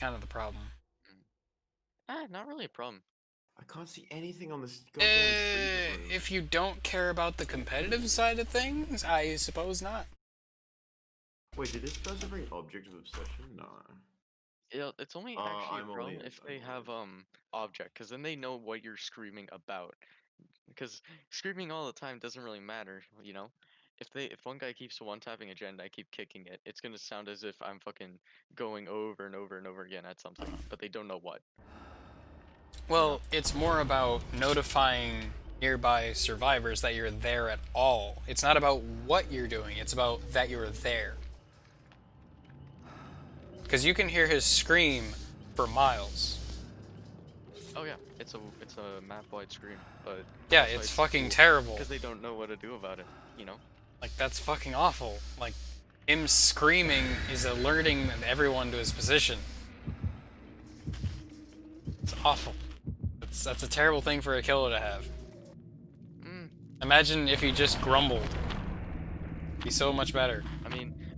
kind of the problem. Not really a problem. I can't see anything on this goddamn freezer room. If you don't care about the competitive side of things, I suppose not. Wait, did this person bring object of obsession? No. It's only actually a I'm all problem ears. if I'm they all have ears. object, because then they know what you're screaming about. Because screaming all the time doesn't really matter, you know? If one guy keeps one tapping a gen and I keep kicking it, it's gonna sound as if I'm fucking going over and over and over again at something, but they don't know what. You Well, know? it's more about notifying nearby survivors that you're there at all. It's not about what you're doing, it's about that you're there. Because you can hear his scream for miles. Oh yeah, it's a map-wide scream, but Yeah, that's why it's it's fucking cool, terrible. because they don't know what to do about it, you know? Like, that's fucking awful. Like, him screaming is alerting everyone to his position. It's awful. That's a terrible thing for a killer to have. Mm, Imagine if he just grumbled. It'd be so much better.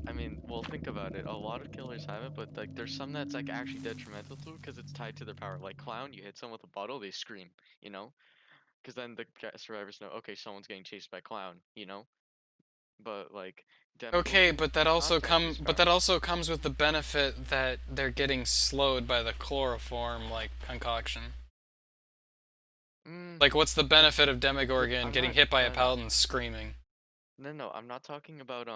I mean, well, think about it. A lot of killers have it, but like, there's some that's like actually detrimental to it because it's tied to their power. Like Clown, you hit someone with a bottle, they scream, you know? Because then the survivors know, okay, someone's getting chased by Clown, you know? But like, Okay, Demogorgon, not tied to his but power. that also comes with the benefit that they're getting slowed by the chloroform like concoction. Mm, Like, what's the but benefit of Demogorgon I'm getting not. hit by a No, no, pallet and screaming? no. I'm not talking about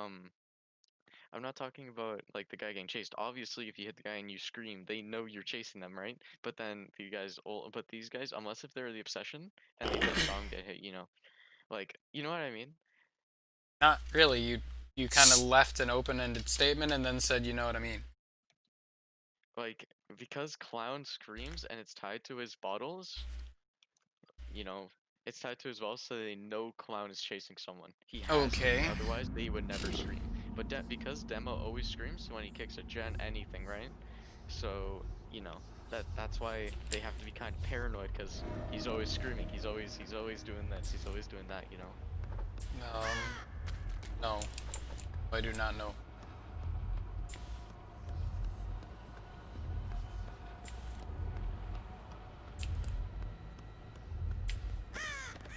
I'm not talking about like the guy getting chased. Obviously, if you hit the guy and you scream, they know you're chasing them, right? But then but these guys, unless if they're the obsession and they just saw him get hit, you know, like you know what I mean? Not really. You kind of left an open-ended statement and then said, you know what I mean. Like because Clown screams and it's tied to his bottles, you know, it's tied to his bottles, so they know Clown is chasing someone. He has to be, Okay. otherwise they would never scream. But because Demo always screams when he kicks a gen anything, right? So, you know, that's why they have to be kind of paranoid because he's always screaming. He's always doing this. He's always doing that, you know. No, I do not know.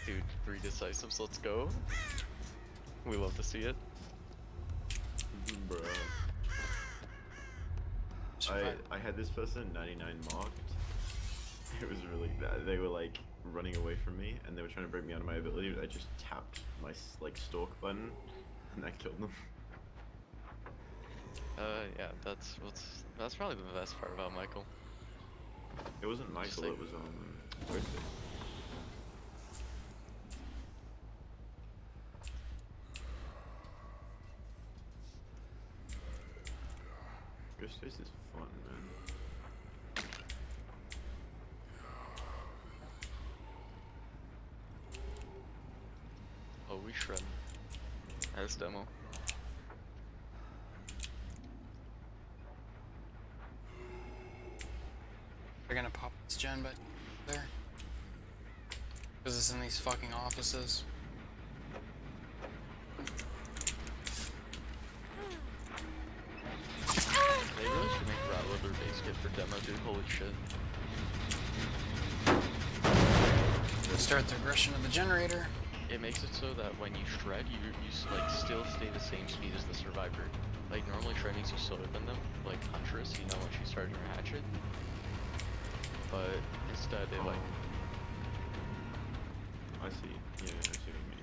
Dude, 3 decisives, let's go. We love to see it. Bruh. I had this person 99 marked. It was really bad. They were like running away from me and they were trying to break me out of my ability, but I just tapped my like stalk button and that killed them. Yeah, that's probably the best part about Michael. It wasn't Just Michael, like, it was Ghostface. Ghostface is fun, man. oh, we shred. As Demo. They're gonna pop this gen back there. Because it's in these fucking offices. They really should make Rat Leather base kit for Demo, dude. Holy shit. Start the aggression of the generator. It makes it so that when you shred, you like still stay the same speed as the survivor. Like normally shred makes you slower than them, like Huntress, you know, when she's starting her hatchet. But instead, it like I see. Yeah, I see what you mean.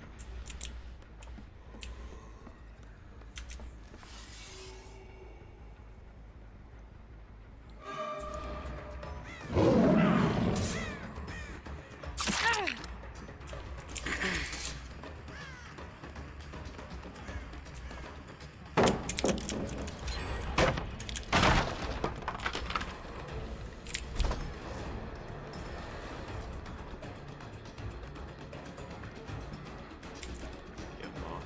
Get marked.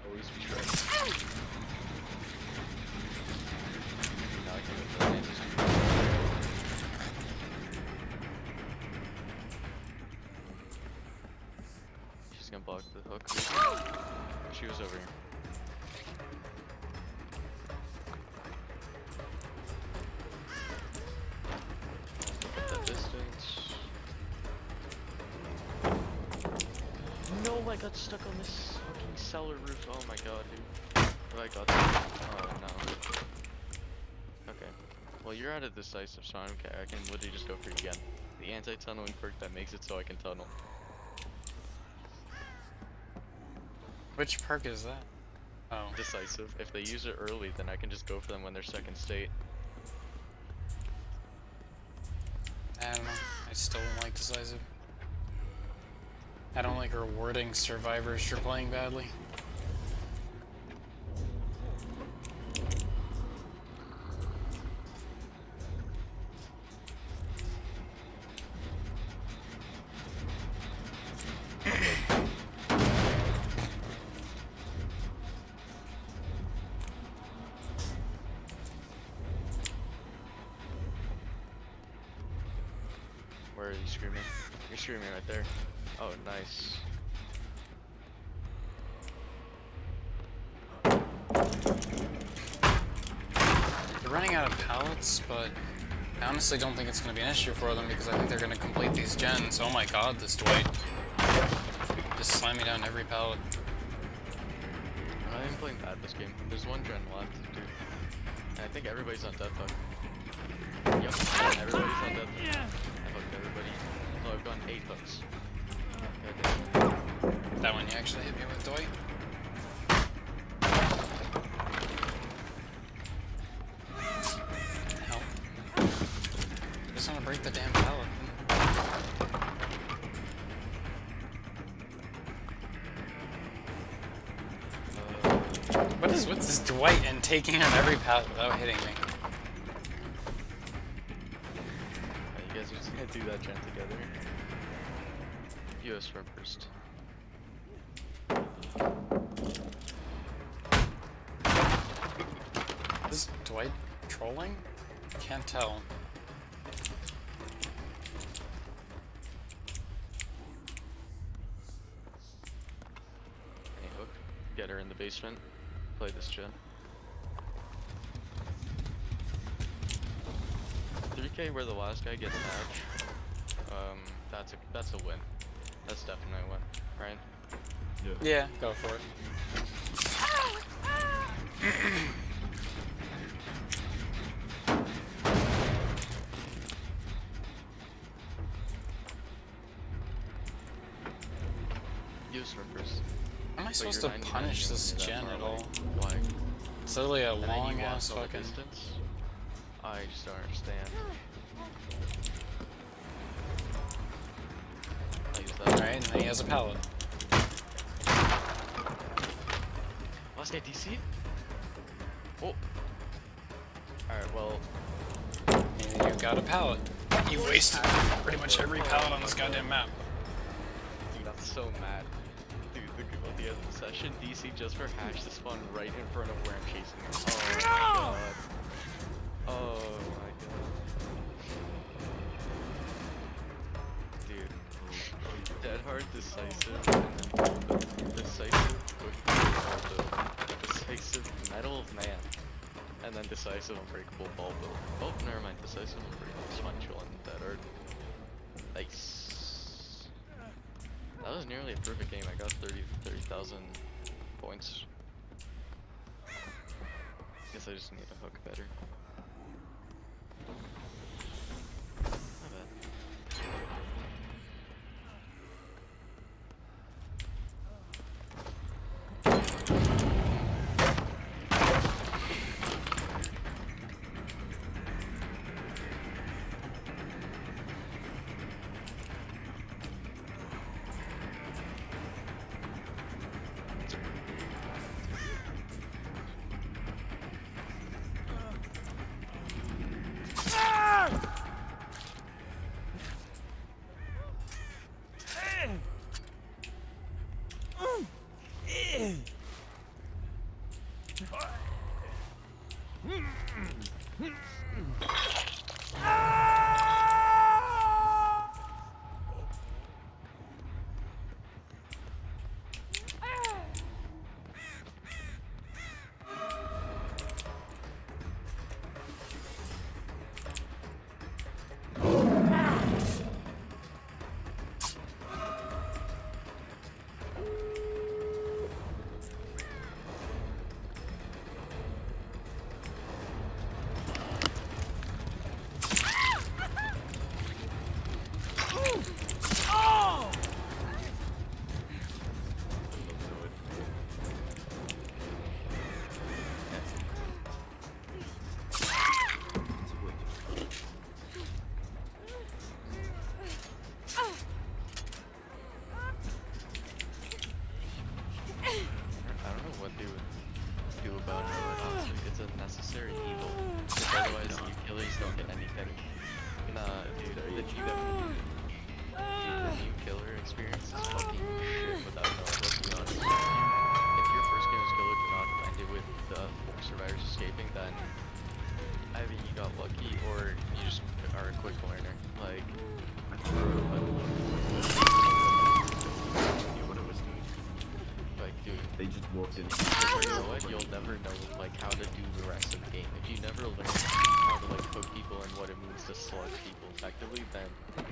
always be shred. Now I can make the names. just gonna block the hook. She was over here. Get that distance. No, I got stuck on this fucking cellar roof. Oh my god, dude. Have I got that? Oh no. Okay. Well, you're out of decisive, so I don't care. I can literally just go for it again. The anti-tunneling perk that makes it so I can tunnel. Which perk is that? Oh. Decisive. If they use it early, then I can just go for them when they're second state. I don't know. I still don't like decisive. I don't like rewarding survivors for playing badly. Where are you screaming? You're screaming right there. Oh, nice. They're running out of pallets, but I honestly don't think it's going to be an issue for them because I think they're going to complete these gens. Oh my god, this Dwight. Just slam me down every pallet. I am playing bad this game. There's one gen left, dude. And I think everybody's on death hook. Yep, everybody's on death hook. I hooked everybody. So I've gone 8 hooks. Goddamn. That one you actually hit me with, Dwight. Hell. I just want to break the damn pallet. What's this Dwight and taking on every pallet without hitting me? You guys are just gonna do that gen together. US run first. Is Dwight trolling? Can't tell. Any hook. Get her in the basement. Play this gen. 3K where the last guy gets match. That's a win. That's definitely a win, right? Yeah, go for it. Use rippers. How am I But supposed you're to 99, punish you don't this need that gen far at away. all? Why? It's literally a And then you long walk ass all the fucking. distance? I just don't understand. I'll use that. Alright, and then he has a pallet. Last guy DC? Oh. Alright, well. And you've got a pallet. You've wasted pretty much every pallet on this goddamn map. Dude, I'm so mad. Dude, look at the end of the session. DC just for hash to spawn right in front of where I'm chasing him. Oh my god. Oh my god. Dude. Dead hard, decisive, and then decisive, quick, decisive, metal of man. And then decisive, unbreakable, ball build. Oh, never mind. Decisive, unbreakable, it's fine, chilling, dead hard. Nice. That was nearly a perfect game. I got 30,000 points. Guess I just need to hook better. Not bad. melees don't hit anything. Nah, dude, the new killer experience is fucking shit without no, let's be honest. If your first game as killer did not end it with the 4 survivors escaping, then either you got lucky or you just are a quick learner. Like, dude, They just walked in. you know what? You'll never know like how to do the rest of the game. If you never learn how to like hook people and what it means to slug people effectively, then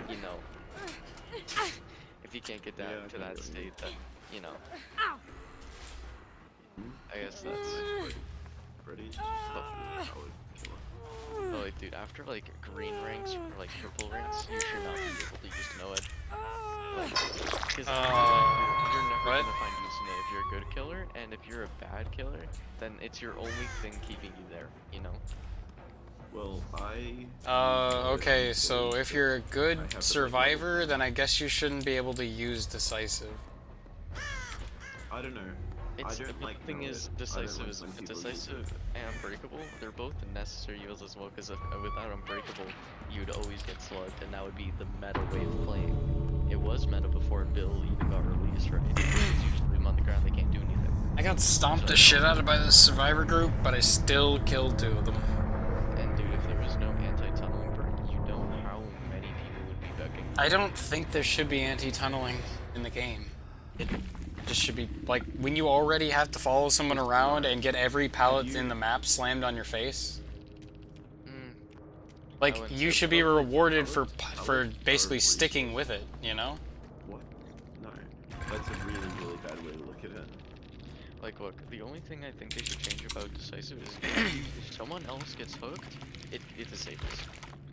you know. If you can't get down to that state, then you know. I guess that's. Freddy's just such a coward killer. But like, dude, after like green ranks or like purple ranks, you should not be able to use know it. Like, because you're never what? gonna find use in it if you're a good killer, and if you're a bad killer, then it's your only thing keeping you there. You know. Well, okay, so if you're a good survivor, then I guess you shouldn't be able to use decisive. I don't know. It's, I don't like the thing know is, it. decisive is when people use decisive and unbreakable. They're both necessary evils as well. Because without unbreakable, you'd always get slugged, and that would be the meta way of playing. It was meta before Bill even got released, right? Because you just leave them on the ground; they can't do anything. I got stomped the shit out of by this survivor group, but I still killed 2 of them. And dude, if there was no anti-tunneling perk, you know how many people would be begging. I don't think there should be anti-tunneling in the game. It just should be, like, when you already have to follow someone around and get every pallet in the map slammed on your face. Like, you should be rewarded for basically sticking with it, you know? What? No. That's a really, really bad way to look at it. Like, look, the only thing I think they should change about decisive is if someone else gets hooked, it's the safest.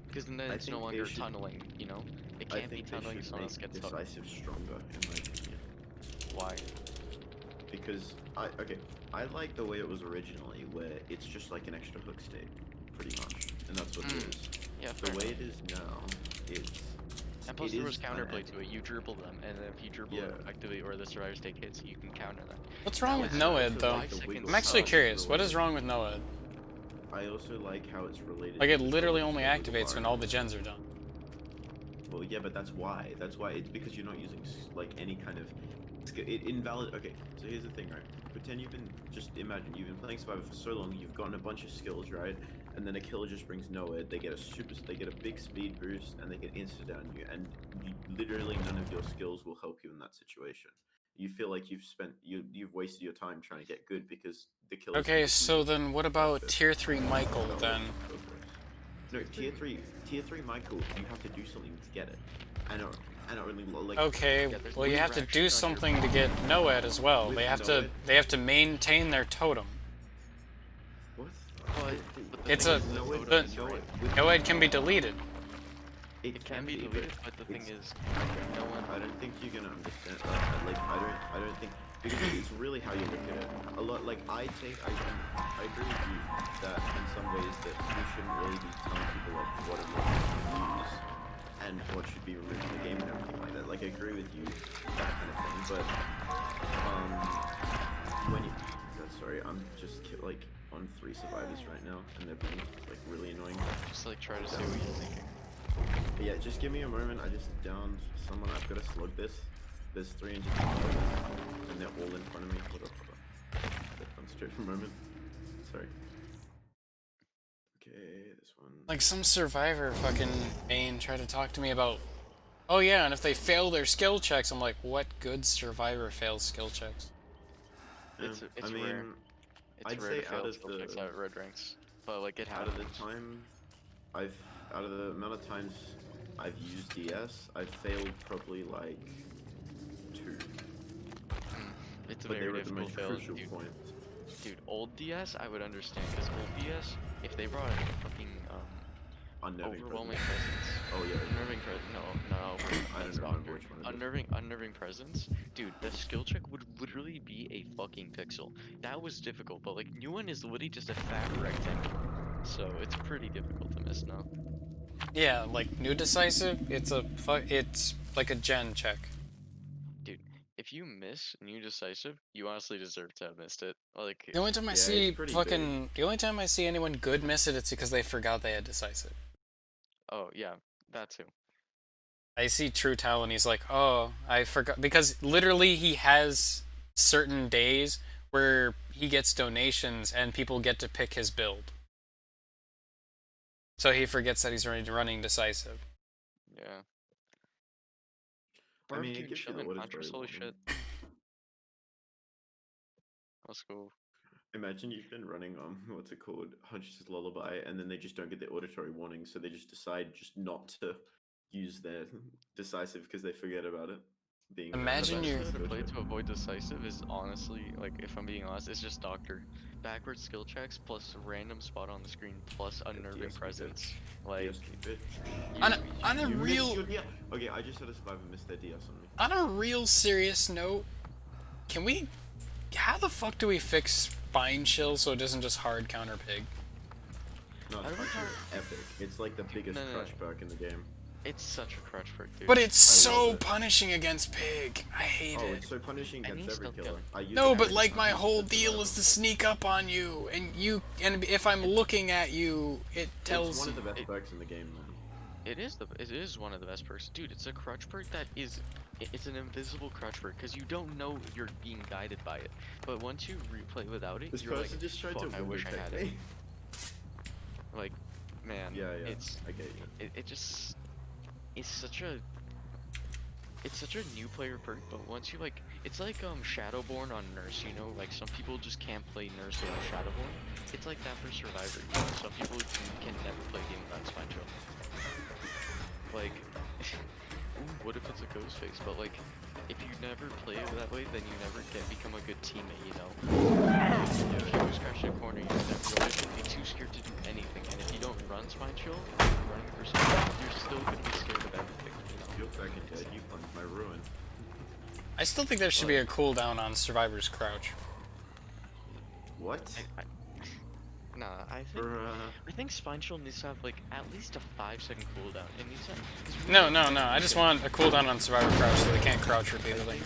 Because then it's no longer tunneling, you know? It can't be tunneling if someone else gets hooked. Decisive stronger, in my opinion. Why? Because I like the way it was originally, where it's just like an extra hook state, pretty much, and that's what it is. Yeah, the way it is now, and plus there was counterplay to it. You dribble them, and then if you dribble them effectively, or the survivors take hits, you can counter them. What's wrong with NOED though? I'm actually curious. What is wrong with NOED? I also like how it's related. Like, it literally only activates when all the gens are done. Well, yeah, but that's why. That's why. It's because you're not using like any kind of invalid. Okay, so here's the thing, right? Pretend imagine you've been playing Survivor for so long, you've gotten a bunch of skills, right? And then a killer just brings NOED. They get a big speed boost, and they get insta down you, and literally none of your skills will help you in that situation. You feel like you've wasted your time trying to get good because the killer. Okay, so then what about tier 3 Michael then? No, tier 3 Michael, you have to do something to get it. I know only like. Okay, well you have to do something to get NOED as well. They have to maintain their totem. What? It's a NOED can be deleted. It can be deleted, but the thing is, no one. I don't think you're gonna understand. Like I don't think because it's really how you look at it. A lot like I agree with you that in some ways that we shouldn't really be telling people like what it is use and what should be removed from the game and everything like that. Like I agree with you that kind of thing, but when you sorry, I'm just like on 3 survivors right now and they're being like really annoying. Just like try to see what you're thinking. But yeah, just give me a moment. I just downed someone. I've got to slug this. There's 3 injured survivors, and they're all in front of me. Hold up. Concentrate for a moment. Sorry. Okay, this one. Like some survivor fucking main tried to talk to me about, oh yeah, and if they fail their skill checks, I'm like, what good survivor fails skill checks? It's I mean, rare. It's I'd rare say to fail out of skill checks at red ranks, but like it out happens. of the time, out of the amount of times I've used DS, I've failed probably like 2. It's a But they very were the difficult most fail, crucial dude. points. Dude, old DS I would understand, because old DS, if they brought a fucking overwhelming presence. Oh yeah. Unnerving presence. No. I don't remember which one it is. Unnerving presence. Dude, the skill check would literally be a fucking pixel. That was difficult, but like new one is literally just a fat rectangle. So it's pretty difficult to miss now. Yeah, like new decisive, it's like a gen check. Dude, if you miss new decisive, you honestly deserve to have missed it. Like, The only time I Yeah, see it's pretty fucking the only time I see anyone good miss it, it's because they forgot they had decisive. oh yeah, that too. I see True Talent, he's like, oh, I forgot, because literally he has certain days where he gets donations and people get to pick his build. So he forgets that he's running decisive. Yeah. I mean, Barbecue it and gives you the chilling, auditory Contras, holy warning. shit. Let's go. Imagine you've been running what's it called, Huntress's Lullaby, and then they just don't get the auditory warning, so they just decide just not to use their decisive because they forget about it. Being The Imagine best you. way to skill play check. to avoid decisive is honestly, like, if I'm being honest, it's just Doctor. Backward skill checks plus a random spot on the screen plus unnerving DS keep it. presence. Like, DS keep it. On a You missed real your DS. Okay, I just had a survivor miss their DS on me. on a real serious note, can we? How the fuck do we fix spine chill so it doesn't just hard counter pig? No, How it's do we actually hard- epic. It's like the biggest no, no, crutch perk in the game. it's such a crutch perk, dude. But it's I love so it. punishing against pig. I hate Oh, it. it's so punishing I against need every stealth killer. gun. I use No, it but every like time my I whole use deal is survivor. to sneak up on you, and if I'm looking at you, it It's tells one you. of the best perks in the game, man. It is one of the best perks, dude. It's a crutch perk that is, it's an invisible crutch perk because you don't know you're being guided by it. But once you replay without it, This you're like, person just tried fuck, to I wish I protect had it. me. Like, man, Yeah, it's I get you. it just it's such a new player perk. But once you like, it's like Shadowborn on Nurse. You know, like some people just can't play Nurse without Shadowborn. It's like that for Survivor. You know? Some people can never play a game without Spine Chill. Like, what if it's a ghost face? But like, if you never play it that way, then you never become a good teammate, you know? If you always crash in a corner, you're gonna be too scared to do anything, and if you don't run Spine Chill, running for something, you're still gonna be scared of everything, you know? You're fucking dead. You plunged my ruin. I still think there should be a cooldown on Survivor's Crouch. What? Nah, I think Spine Chill needs to have like at least a 5-second cooldown. It needs to. No, I just want a cooldown on Survivor Crouch so they can't crouch repeatedly.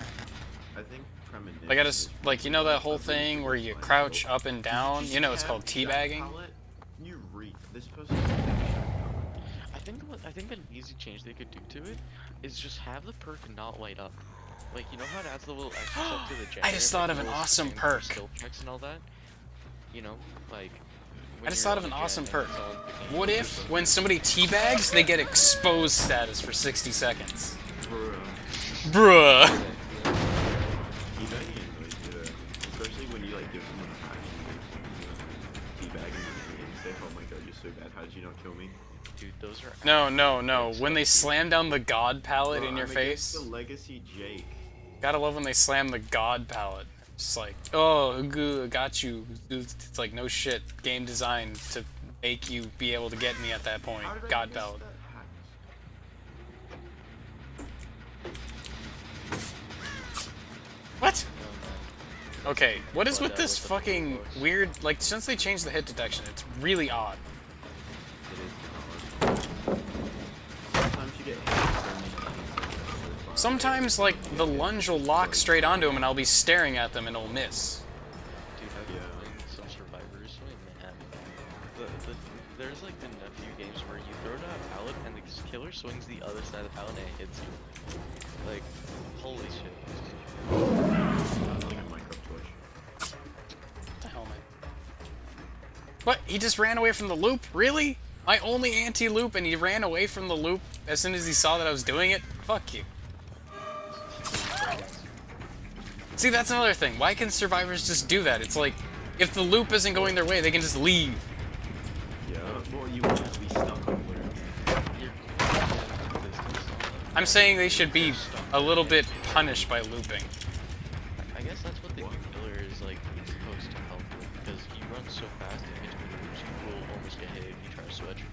I think premonition. Like I just you know that whole thing where you crouch up and down. You know it's called teabagging. You reek. This person. I think an easy change they could do to it is just have the perk not light up. Like, you know how it adds the little extra stuff to the generator? I just thought of an awesome perk. Skill checks and all that. You know, like. I just thought of an awesome perk. What if, when somebody teabags, they get exposed status for 60 seconds? Bruh. Teabagging annoys me though. Especially when you like give someone a hack and teabagging and say, oh my god, you're so bad, how did you not kill me? Dude, those are. No. When they slam down the God pallet Bro, in your I'm face. against the Legacy Jake. Gotta love when they slam the God pallet. Just like, oh, got you. It's like, no shit. Game designed to make you be able to get me at that point. How did I God miss pallet. that hack? What? Oh, man. Okay, what is But, with this with the fucking voice. weird, like, since they changed the hit detection, it's really odd. It is kind of hard. Sometimes you get hit. Sometimes, like, the lunge will lock straight onto him and I'll be staring at them and it'll miss. Dude, I've been Yeah. playing some Survivors, man. There's like been a few games where you throw down a pallet and the killer swings the other side of the pallet and it hits you. Like, holy shit. Like a Minecraft Twitch. What the hell, man? What? He just ran away from the loop? Really? My only anti-loop and he ran away from the loop as soon as he saw that I was doing it? Fuck you. See, that's another thing. Why can survivors just do that? It's like, if the loop isn't going their way, they can just leave. Yeah, well, you want to be stuck on loop. I'm saying they should be a little bit punished by looping. I guess that's what the new killer is like supposed to help with, because you run so fast in between the loops, you will almost get hit if you try to switch.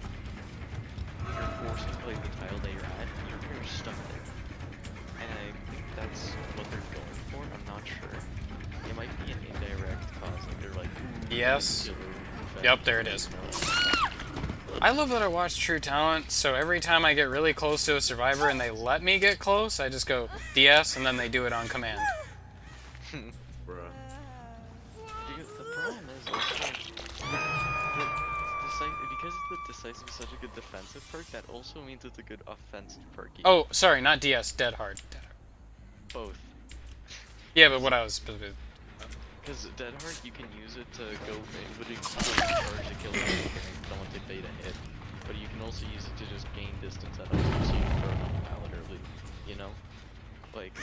You're forced to play the tile that you're at, and you're pretty stuck there. And I think that's what they're going for. I'm not sure. It might be an indirect cause. Like they're like, Yes. killer effect. Yep, there it is. I love that I watch True Talent, so every time I get really close to a survivor and they let me get close, I just go DS and then they do it on command. Bruh. Because the problem is also because the decisive is such a good defensive perk, that also means it's a good offensive perk. Oh, sorry, not DS, Dead Hard. Dead Hard. Both. Yeah, but what I was... Because Dead Hard, you can use it to go, it would charge the killer if you don't want to bait a hit. But you can also use it to just gain distance at others so you can throw it on Pallet early, you know? Like,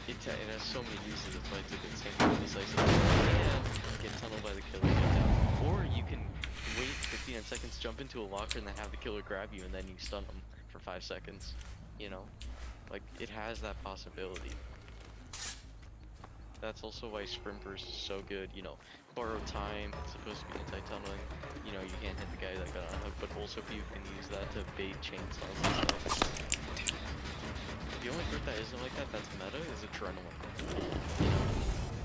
it has so many uses, that's why it's a good same with decisive. And get tunneled by the killer, get down. Or you can wait 15 seconds, jump into a locker, and then have the killer grab you, and then you stun them for 5 seconds, you know? Like, it has that possibility. That's also why Sprint Burst is so good, you know, borrow time, it's supposed to be anti-tunneling, you know, you can't hit the guy that got on hook, but also you can use that to bait chainsaws and stuff. The only perk that isn't like that, that's meta, is Adrenaline, you know,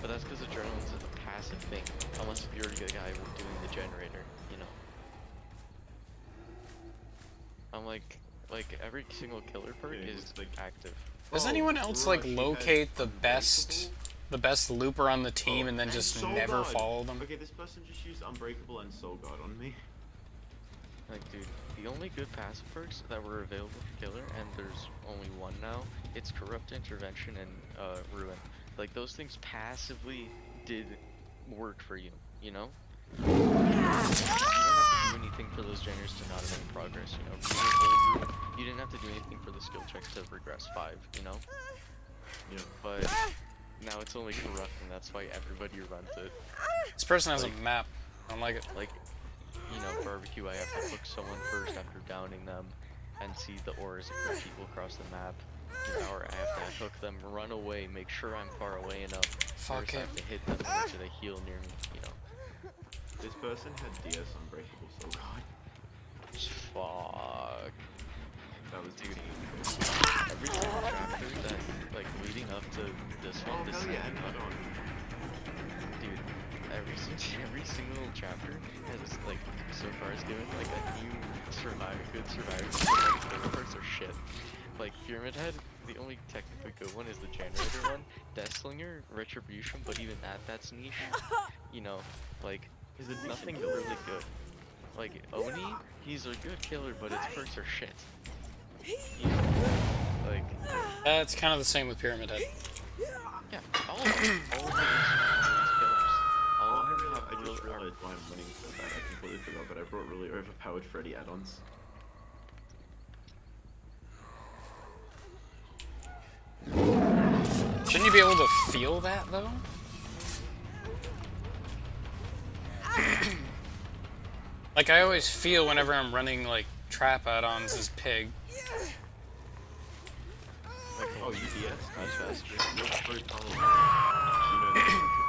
but that's because Adrenaline's a passive thing, unless if you're the guy doing the generator, you know. Like every single killer perk Yeah, is like active. Does anyone else, like, locate the best looper on the team and then just never follow them? Okay, this person just used Unbreakable and Soul Guard on me. Like, dude, the only good passive perks that were available for Killer, and there's only one now, it's Corrupt Intervention and Ruin. Like, those things passively did work for you, you know? You don't have to do anything for those generators to not have any progress, you know? You didn't have to do anything for the skill checks to regress 5, you know? Yeah. But now it's only Corrupt, and that's why everybody runs it. This person has a map. I don't like it. Like, you know, barbecue, I have to hook someone first after downing them, and see the auras of the people across the map. Or I have to hook them, run away, make sure I'm far away enough. Fuck First I it. have to hit them, make sure they heal near me, you know. This person had DS Unbreakable Soul Guard. Fuck. That was Dude. painful. Every single chapter that, like, leading up to this one, Oh, this hell yeah, second add one, on. dude, every single chapter has, like, so far has given, like, a new good survivor. The perks are shit. Like, Pyramid Head, the only technically good one is the generator one. Death Slinger, Retribution, but even that's niche. You know, like, Is it nothing killer? really good. Like, Oni, he's a good killer, but his perks are shit. You know, like, It's kind of the same with Pyramid Head. yeah, all of these killers. All of them have I just really realized why I'm winning so bad. I completely forgot, but I brought really overpowered Freddy add-ons. Shouldn't you be able to feel that, though? Like, I always feel whenever I'm running, like, trap add-ons as Pig. Like, oh, you DS? That's faster. You're so talented. You know that.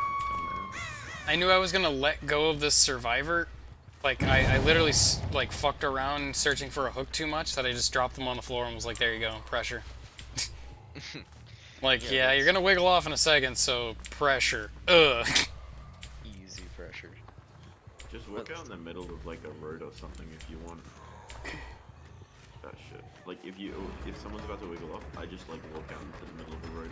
I knew I was gonna let go of this survivor. Like, I literally, like, fucked around searching for a hook too much that I just dropped them on the floor and was like, there you go, pressure. Like, yeah, you're gonna wiggle off in a second, so pressure. Ugh. Easy pressure. Just work out in the middle of like a road or something if you want. That shit. Like if someone's about to wiggle off, I just like walk out into the middle of the road.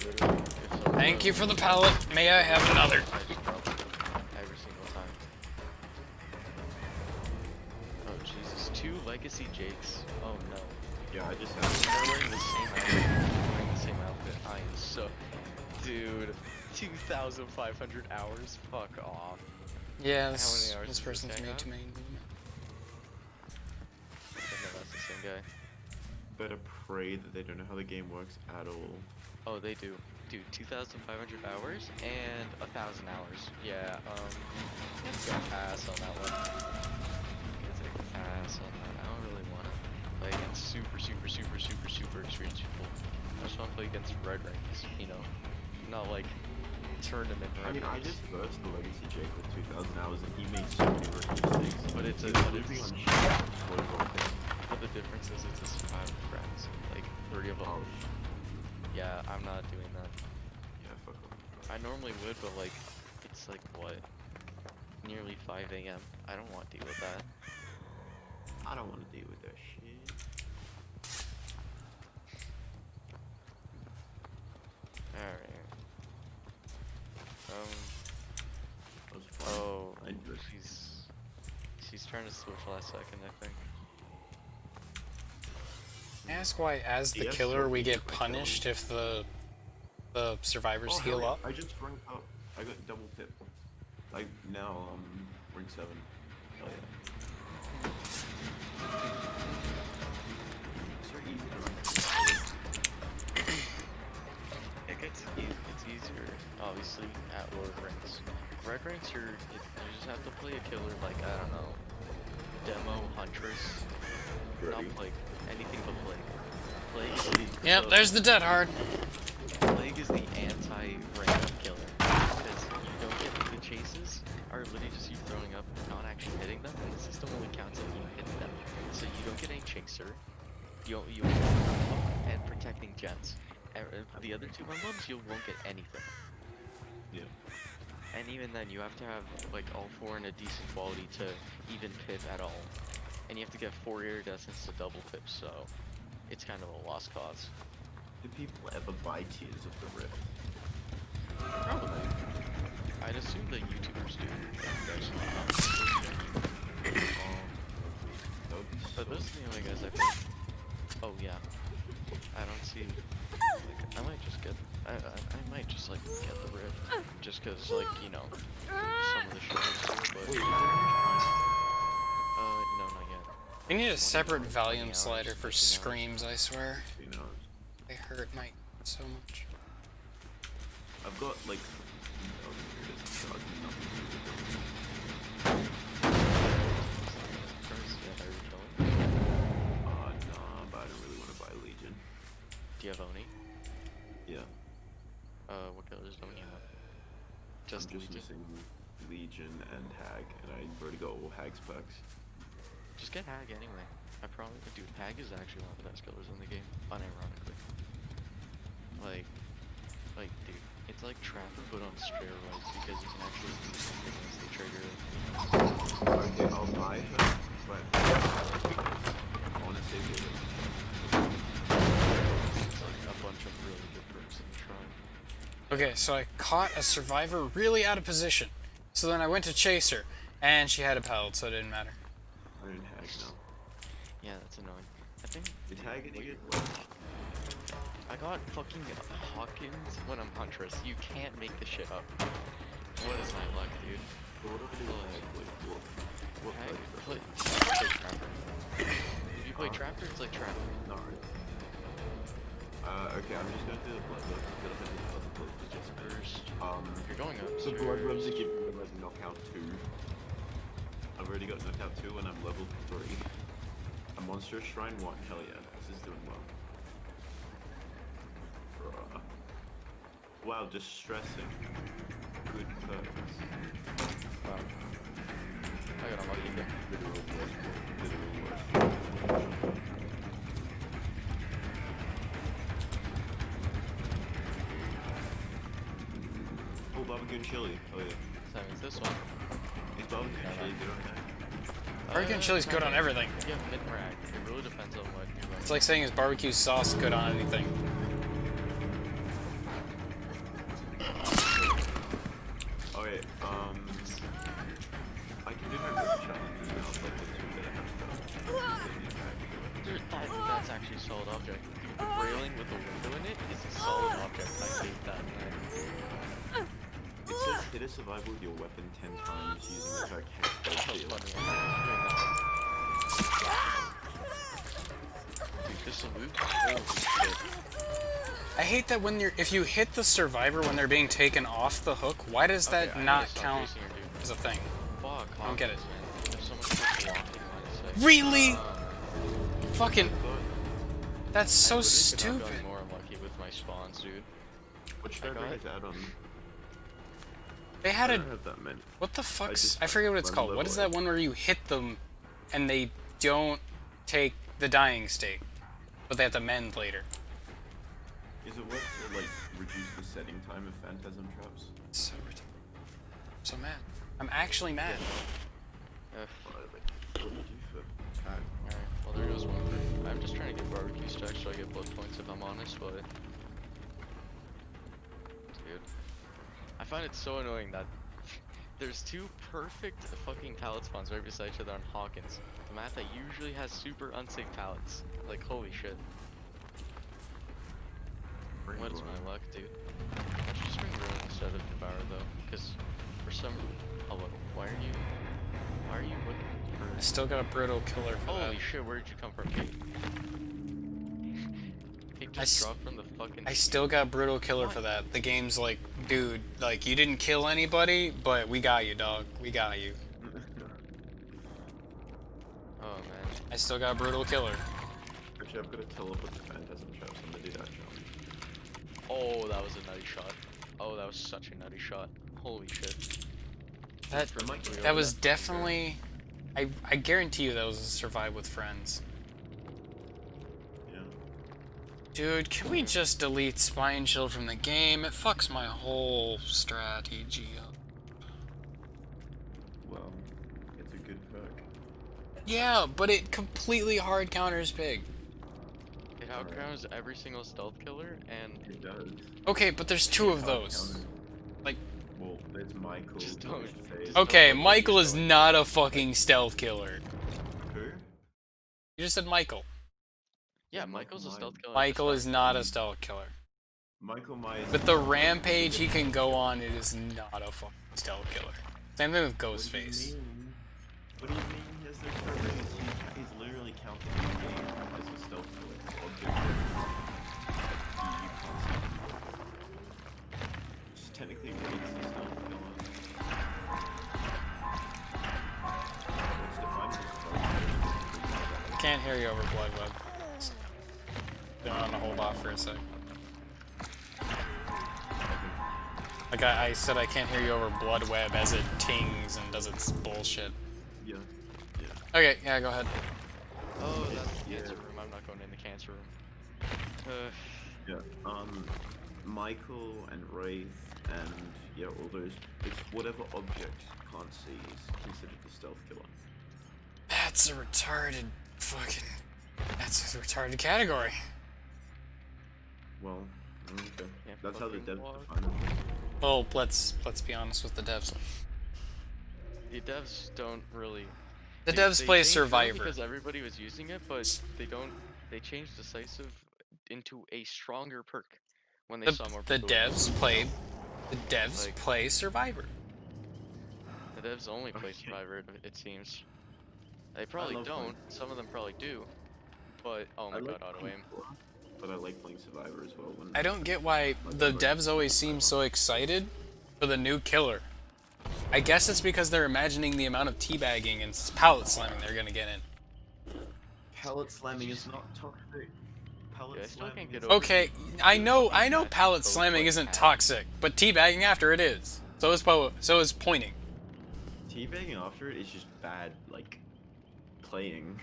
Literally, if someone Thank you for the pallet. May I have another? I just drop it every single time. Oh Jesus, 2 Legacy Jakes. Oh no. Yeah, I just They're have. wearing the same outfit. They're wearing the same outfit. I am so... Dude, 2,500 hours? Fuck off. Yeah, this- hours this does this person's guy made have? too many movement. I know that's the same guy. Better pray that they don't know how the game works at all. Oh, they do. Dude, 2,500 hours and 1,000 hours. Yeah, let's go pass on that one. Let's take a pass on that. I don't really want to play against super experienced people. I just want to play against red ranks, you know? Not like tournament I red mean, I ranks. just versed the Legacy Jake with 2,000 hours and he made so many rookie mistakes. But it's He a- was but living it's- on shit. But the difference is it's a survivor friends. Like, 3 of them. Oh, Yeah, I'm not doing that. yeah, fuck off. I normally would, but like, it's like, what? Nearly 5 AM. I don't want to deal with that. I don't want to deal with that shit. Alright. she's trying to switch last second, I think. Ask why, as the Yes, killer, so we he get took my punished if the survivors Oh, heal hell yeah. up. I just ranked up. I got double pip. Like now, rank 7. Hell yeah. It's so easy to rank. It's easier, obviously, at lower ranks. Red ranks, you just have to play a killer like, I don't know, Demo, Huntress, not Plague, anything but Plague. Plague is Yep, there's the dead hard. Plague is the anti-rank up killer, because you don't get the chases are literally just you throwing up, not actually hitting them, and the system only counts if you hit them. So you don't get any chaser, you and protecting gens. The other two bombs, you won't get anything. Yeah. And even then, you have to have like all 4 in a decent quality to even pip at all. And you have to get 4 iridescents to double pip, so it's kind of a lost cause. Do people ever buy Tears of the Rift? Probably. I'd assume that YouTubers do. But those are the only guys I think. Oh yeah. I don't see. Like, I might just get. I might just like get the Rift, just cause like you know some of the shows. But no, not yet. We need a separate volume hours, slider for 15 hours. screams, I swear. You know, They hurt my so much. I've got like. Nah, but I don't really want to buy Legion. Do you have Oni? Yeah. What colors don't you have? I'm Just just Legion? missing Legion and Hag, and I already got all Hag's packs. Just get Hag anyway. I probably would. Dude, Hag is actually one of the best killers in the game, unironically. Like, dude, it's like Trapper but on steroids because you can actually do something against the trigger. Okay, I'll buy her, but I want to save it. It's like a bunch of really good perks in the shrine. Okay, so I caught a survivor really out of position. So then I went to chase her, and she had a pallet, so it didn't matter. I'm in Hag now. Yeah, that's annoying. I think Is Hag an idiot? I got fucking Hawkins when I'm Huntress. You can't make this shit up. What is my luck, dude? But what do I do with Hag? Like, what Hag, play? play Trapper. If you play Trapper, it's like Trapper. No. Okay, I'm just going to do the blood rubs. I'm going to hit the other blood just First, you're going up. the blood rubs that give me like knockout 2. I've already got knockout 2 and I'm level 3. A monstrous shrine 1. Hell yeah, this is doing well. Bruh. Wow, distressing. Good perks. Wow. I got unlucky there. Literal worst. Literal worst. Oh, barbecue and chili. Oh yeah. So that means this one. Is barbecue and chili good on that? Barbecue and chili's good on everything. Yeah, mid-rag. It really depends on what you're running. It's like saying is barbecue sauce good on anything. Okay, I can do my rip challenges now. It's like the 2 that I have to Dude, that's actually a solid object. The railing with a window in it is a solid object. I hate that. It says hit a survivor with your weapon 10 times using the attack hex That was shield. funny. I'm doing that one. Dude, this salute? Holy shit. I hate that when you're if you hit the survivor when they're being taken off the hook, why does that Okay, I not gotta stop count chasing her, dude. as a thing? Fuck, I don't get it. Hawkins, man. There's so much good blocking on his side. Really? Fucking God, that's so I literally could not stupid. gotten more unlucky with my spawns, dude. what should I got raise add on? They I had don't a have that many. what the fuck's just I forget what it's run called. low What is on that one where you hit them and they don't take the dying state, but they have to mend later? Is it worth to like reduce the setting time of phantasm traps? It's so ridiculous. I'm so mad. I'm actually mad. What do you do for tag? Alright, well there goes 1-3. I'm just trying to get barbecue stacks so I get blood points if I'm honest, but... Dude. I find it so annoying that There's two perfect fucking pallet spawns right beside each other on Hawkins. The map that usually has super unsafe pallets. Like, holy shit. What is my luck, dude? I should just bring Ruin instead of Devour, though. Because, for some... Hello, why are you looking I for... still got a brutal killer for that. Holy shit, where did you come from, Kate? Kate just dropped from the fucking... I still got brutal killer for that. The game's like, dude, like, you didn't kill anybody, but we got you, dog. We got you. Oh, man. I still got brutal killer. Actually, I've got a teleport to phantasm trap, so I'm gonna do that jump. Oh, that was a nutty shot. Oh, that was such a nutty shot. Holy shit. That was definitely... I guarantee you that was a survive with friends. Yeah. Dude, can we just delete Spine Shield from the game? It fucks my whole strategy up. Well, it's a good perk. Yeah, but it completely hard counters Pig. It outcounters every single stealth killer, and... It does. Okay, but there's two of those. Like... Well, there's Michael. Just don't- Phase. Okay, don't Michael is going. not a fucking stealth killer. Who? You just said Michael. Yeah, Yeah, Michael's a Michael stealth killer. Michael is not a stealth killer. Michael Myers. With the rampage he can go on, it is not a fucking stealth killer. Same thing with What do you Ghostface. mean? What do you mean? His he's literally counting the game as a stealth killer. Objective. You can't see him. It's technically rates the stealth killer. What's defined as stealth killer? Can't hear you over Blood Web. Been on to hold off for a sec. Like I said, I can't hear you over Blood Web as it tings and does its bullshit. Yeah. Yeah. Okay, yeah, go ahead. Oh, that's the Yeah. cancer room. I'm not going in the cancer room. Yeah. Michael and Wraith and yeah, all those. It's whatever object you can't see is considered the stealth killer. That's a retarded fucking... That's a retarded category. Well, okay. Yeah, That's how the fucking devs what? define it. Well, let's be honest with the devs. The devs don't really... The They devs play changed it Survivor. because everybody was using it, but they don't... They changed Decisive into a stronger perk when they saw more The people using devs it. play... The devs Like- play Survivor. The devs only play Okay. Survivor, it seems. They probably love don't. playing. Some of them probably do. But, oh my I like god, auto aim. playing but I like playing Survivor as well. When I don't get why the devs always seem so excited for the new killer. I guess it's because they're imagining the amount of teabagging and pallet slamming they're gonna get in. Pallet slamming is not toxic. Pallet Yeah, I still slamming can't get is- over Okay, I know pallet slamming isn't toxic, but teabagging after it is. So is pointing. Teabagging after it is just bad, like, playing.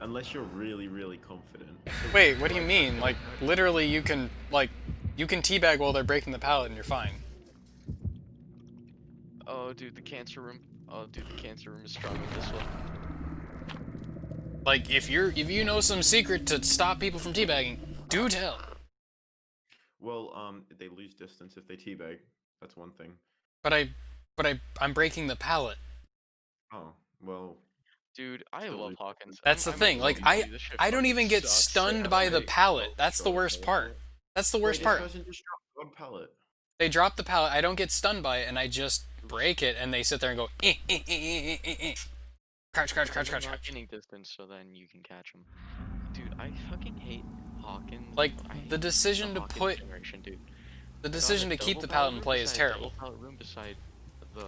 Unless you're really, really confident. Wait, what do you mean? Like, literally you can teabag while they're breaking the pallet and you're fine. Oh, dude, the cancer room. Oh, dude, the cancer room is strong with this one. Like, if you know some secret to stop people from teabagging, do tell. Well, they lose distance if they teabag. That's one thing. But I'm breaking the pallet. Oh, well, Dude, I Still love lose. Hawkins. That's the thing. Like, I don't even get stunned by the pallet. That's the worst part. That's the worst part. This person just dropped one pallet. They drop the pallet, I don't get stunned by it, and I just break it, and they sit there and go, Crouch, crouch, crouch, crouch, Not crouch. getting distance, so then you can catch him. Dude, I fucking hate Hawkins. Like, I hate the decision to Hawkins put, generation, dude. the Got a decision to keep double the pallet pallet in room play is beside- terrible. Double pallet room beside the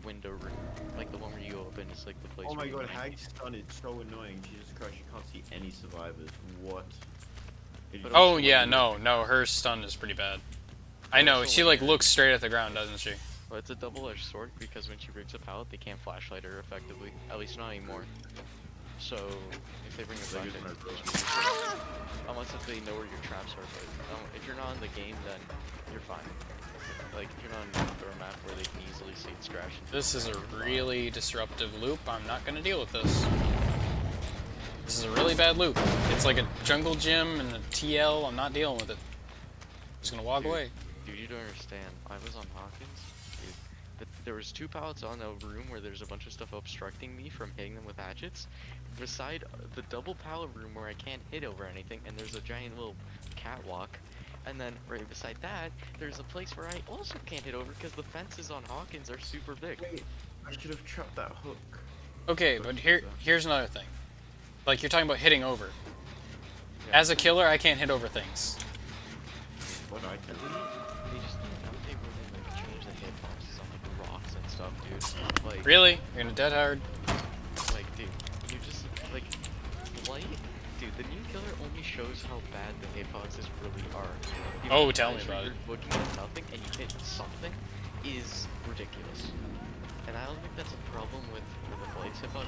window room, like the one where you open. It's like the place. Oh my where you god, make- Hag's stun is so annoying. Jesus Christ, you can't see any survivors. What? But Oh also yeah, when you- no, her stun is pretty bad. I know, also she when like you're- looks straight at the ground, doesn't she? Well, it's a double-edged sword because when she breaks a pallet, they can't flashlight her effectively. At least not anymore. So if they bring a They use flashlight, unless if they know where your traps are, but if you're not in the game, then you're fine. Like if you're not on a map where they can easily see it scratch. This is a really disruptive loop. I'm not gonna deal with this. This is a really bad loop. It's like a jungle gym and a TL. I'm not dealing with it. I'm just gonna walk Dude. away. Dude, you don't understand. I was on Hawkins. Dude, there was 2 pallets on a room where there's a bunch of stuff obstructing me from hitting them with hatchets. Beside the double pallet room where I can't hit over anything, and there's a giant little catwalk. And then right beside that, there's a place where I also can't hit over because the fences on Hawkins are super big. Wait, I should have trapped that hook. Okay, but here's another thing. Like, you're talking about hitting over. Yeah. As a killer, I can't hit over things. What I can. They just they really like change the hitboxes on like rocks and stuff, dude. Like Really? You're gonna dead hard? Like, dude, you just like Blight. Dude, the new killer only shows how bad the hitboxes really are. The Oh, amount of tell me times where about it. you're looking at nothing and you hit something is ridiculous. And I don't think that's a problem with the Blight's hitbox.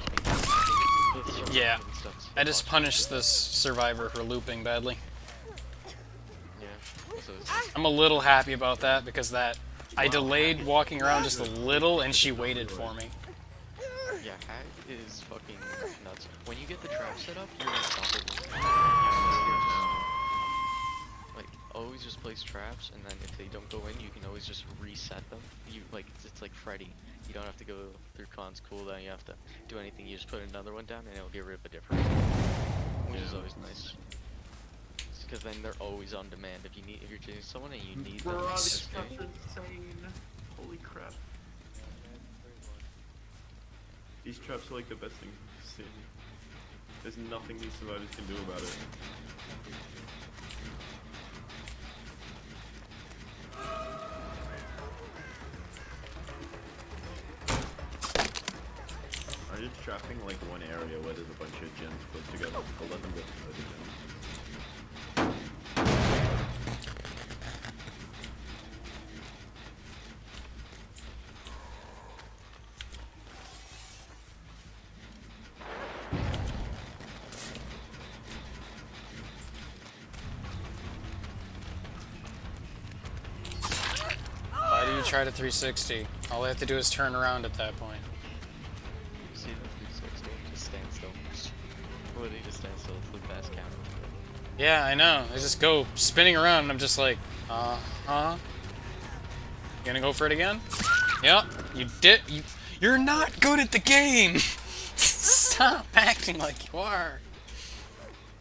Because Yeah. I just punished this survivor for looping badly. Yeah. So I'm a little happy about that because I delayed walking around just a little and she waited for me. yeah, Hag is fucking nuts. When you get the trap set up, you're unstoppable. Like, always just place traps, and then if they don't go in, you can always just reset them. You like it's like Freddy. You don't have to go through Khan's cooldown. You have to do anything. You just put another one down, and it'll get rid of a different one, which is always nice. Because then they're always on demand. If you're chasing someone and you need them, Bro, to this stay. stuff's insane. Holy crap. These traps are like the best thing I've seen. There's nothing these survivors can do about it. I'm just trapping like one area where there's a bunch of gens put together. I'll let them get to the gens. Why do you try to 360? All I have to do is turn around at that point. See the 360? Just stand still. Literally just stand still. It's the best camera. Yeah, I know. I just go spinning around and I'm just like, You gonna go for it again? Yep, you did. You're not good at the game! Stop acting like you are.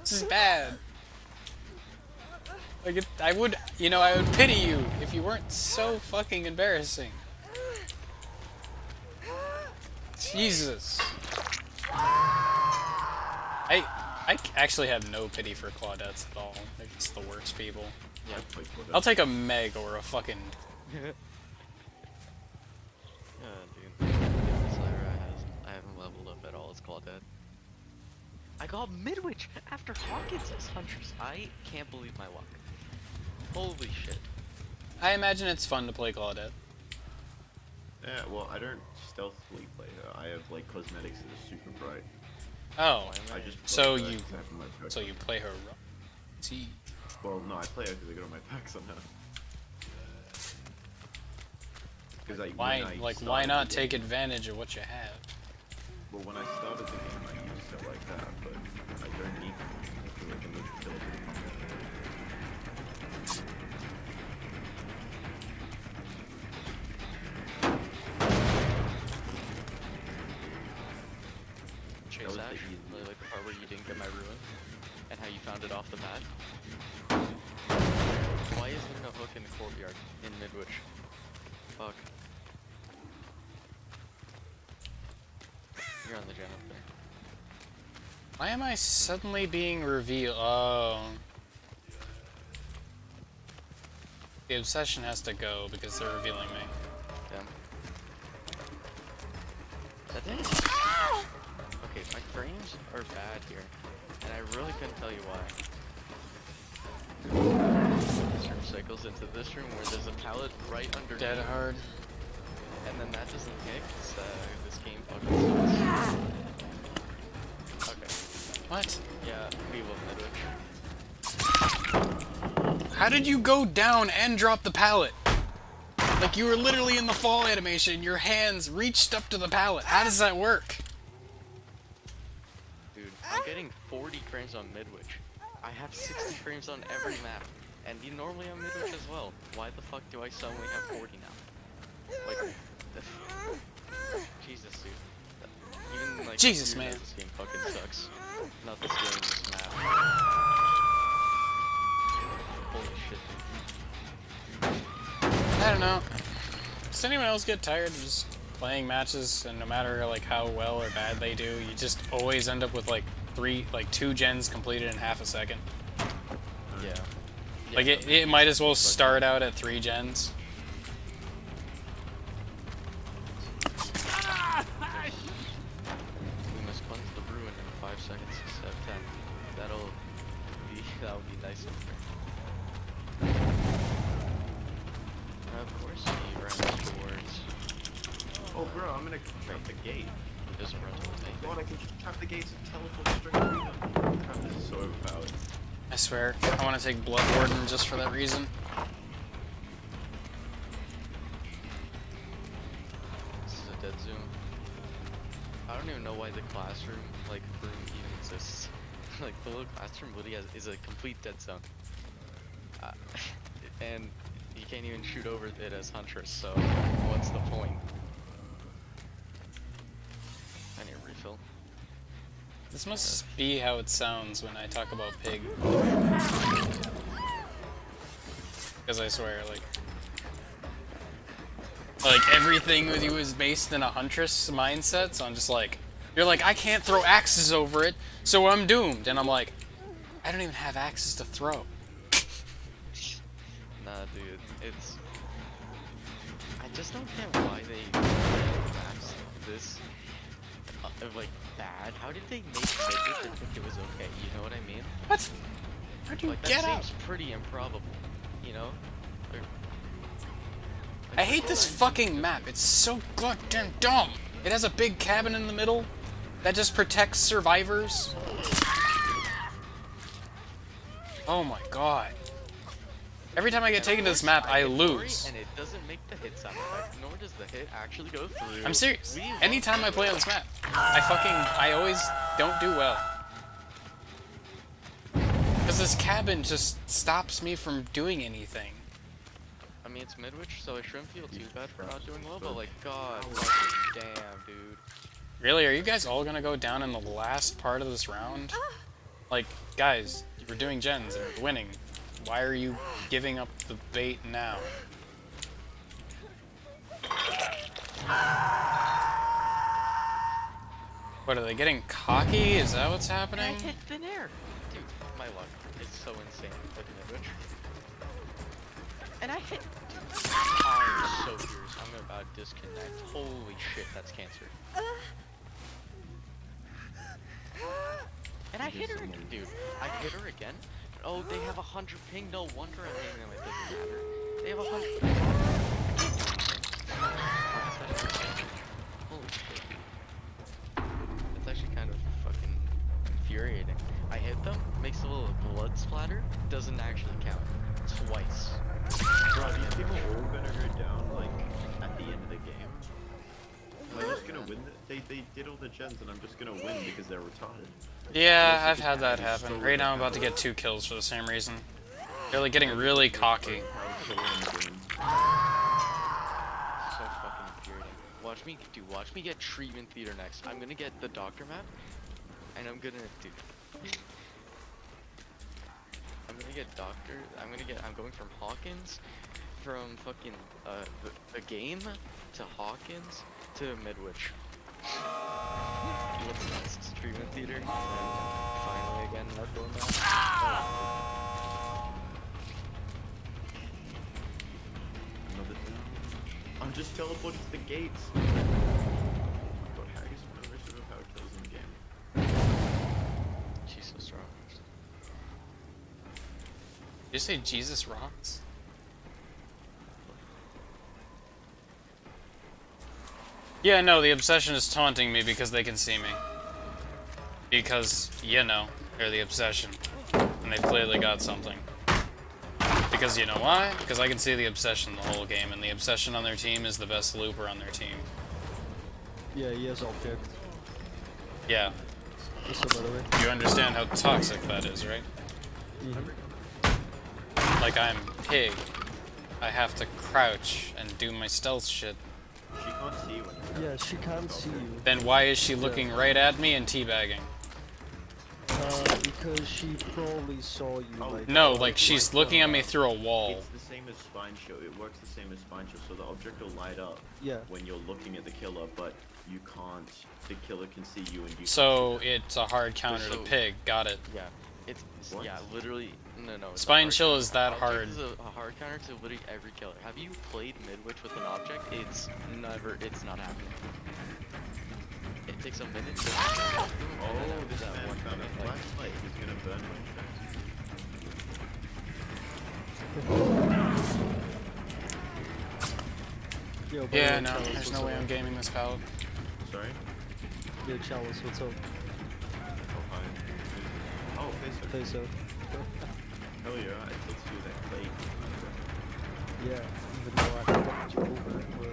This is bad. Like, I would pity you if you weren't so fucking embarrassing. Jesus. I actually have no pity for Claudettes at all. They're just the worst people. Yeah. I'll take a Meg or a fucking... Dude. I haven't leveled up at all. It's Claudette. I got Midwich after Hawkins as Huntress. I can't believe my luck. Holy shit. I imagine it's fun to play Claudette. Yeah, well, I don't stealthily play her. I have like cosmetics that are super bright. Oh, I just so play her you 'cause I have my perk. so you play her. See, Well, no, I play her because I got all my packs on her. Because why not take advantage of what you have? Well, when I started the game, I used stuff like that, but I don't need them because I can literally kill it with a combo. Chase was the Ash. easy- Really like the part where you didn't get my ruin. And how you found it off the bat. Why is there no hook in the courtyard in Midwich? Fuck. You're on the gen up there. Why am I suddenly being revealed? Oh. The obsession has to go because they're revealing me. Yeah. That did. Okay, my frames are bad here, and I really couldn't tell you why. This room cycles into this room where there's a pallet right underneath. Dead hard. And then that doesn't hit, so this game fucking sucks. Okay. What? Yeah, we will Midwich. How did you go down and drop the pallet? Like you were literally in the fall animation, your hands reached up to the pallet. How does that work? Dude, I'm getting 40 frames on Midwich. I have 60 frames on every map. And you normally on Midwich as well. Why the fuck do I suddenly have 40 now? Like, Jesus, dude. Even like Jesus, you man. realize this game fucking sucks. Not this game, this map. Holy shit, dude. I don't know. Does anyone else get tired of just playing matches, and no matter like how well or bad they do, you just always end up with like two gens completed in half a second? Yeah. Like it might as well start out at 3 gens. We must cleanse the ruin in 5 seconds instead of 10. That'll be nice and fair. Of course, he runs towards. Oh, bro, I'm gonna trap the gate. He doesn't run towards anything. God, I can trap the gates and teleport straight through them. Crap, this is so overpowered. I swear, I want to take Blood Warden just for that reason. This is a dead zone. I don't even know why the classroom, like, room even exists. Like, the little classroom literally is a complete dead zone. And you can't even shoot over it as Huntress, so what's the point? I need a refill. This must be how it sounds when I talk about pig. Because I swear, like everything with you is based in a Huntress mindset, so I'm just like, you're like, I can't throw axes over it, so I'm doomed. And I'm like, I don't even have axes to throw. Nah, dude, it's. I just don't get why they maps this like bad. How did they make Midwich and think it was okay? You know what I mean? What? How'd you Like get that out? seems pretty improbable. You know? I hate this fucking map. It's so goddamn dumb. It has a big cabin in the middle that just protects survivors. Oh my god. Every time I get taken to this map, I lose. And it doesn't make the hit sound effect, nor does the hit actually go through. I'm serious. Anytime I play on this map, I always don't do well. Because this cabin just stops me from doing anything. I mean, it's Midwich, so I shouldn't feel too bad for not doing well, but like, god fucking damn, dude. Really? Are you guys all gonna go down in the last part of this round? Like, guys, we're doing gens and we're winning. Why are you giving up the bait now? What, are they getting cocky? Is that what's happening? I hit thin air! Dude, my luck is so insane with Midwich. And I hit. Dude, I'm so furious. I'm about to disconnect. Holy shit, that's cancer. And I hit her again, dude. I hit her again. Oh, they have 100 ping. No wonder I'm hitting them. It doesn't matter. They have 100. Holy shit. That's actually kind of fucking infuriating. I hit them, makes a little blood splatter, doesn't actually count. Twice. Bro, are these people all gonna go down, like, at the end of the game? I'm just gonna win. They did all the gens, and I'm just gonna win because they're retarded. Yeah, I've had that happen. Right now I'm about to get 2 kills for the same reason. They're like getting really cocky. So fucking infuriating. Watch me get treatment theater next. I'm gonna get the doctor map, and I'm gonna get doctor. I'm going from Hawkins, from fucking the game to Hawkins to Midwich. What's next? Treatment theater, and finally again Narco map. Another down. I'm just teleporting to the gates. Oh my god, Harry's one of the most overpowered kills in the game. She's so strong. Did you say Jesus rocks? Yeah, no, the obsession is taunting me because they can see me. Because, you know, they're the obsession. And they've clearly got something. Because you know why? Because I can see the obsession the whole game, and the obsession on their team is the best looper on their team. Yeah, he has object. Yeah. Also, by the way. You understand how toxic that is, right? Mm-hmm. Like I'm pig. I have to crouch and do my stealth shit. She can't see you when you're Yeah, she can't see you. Then why is she looking right at me and teabagging? Because she probably saw you. Oh, Like, No, like- like she's like, looking at me through a wall. It's the same as spine chill. It works the same as spine chill. So the object will light up yeah. when you're looking at the killer, but you can't. The killer can see you and you. So it's a hard counter to So- pig. Got it. Yeah, it's What? yeah, literally. No. It's a Spine hard chill counter. is that Object hard. Is a hard counter to literally every killer. Have you played Midwich with an object? It's not happening. It takes a minute. To Oh, this that man one found a minute, like, flashlight. He's gonna burn my Yo, by the Yeah, way, no, Chalice, there's what's no way up? I'm gaming this pallet. chest. Sorry. Yo, Chalice, what's up? Oh hi. Oh, face off. Face up. Hell yeah! I still see that plate. Yeah, even though I fucked you over for a.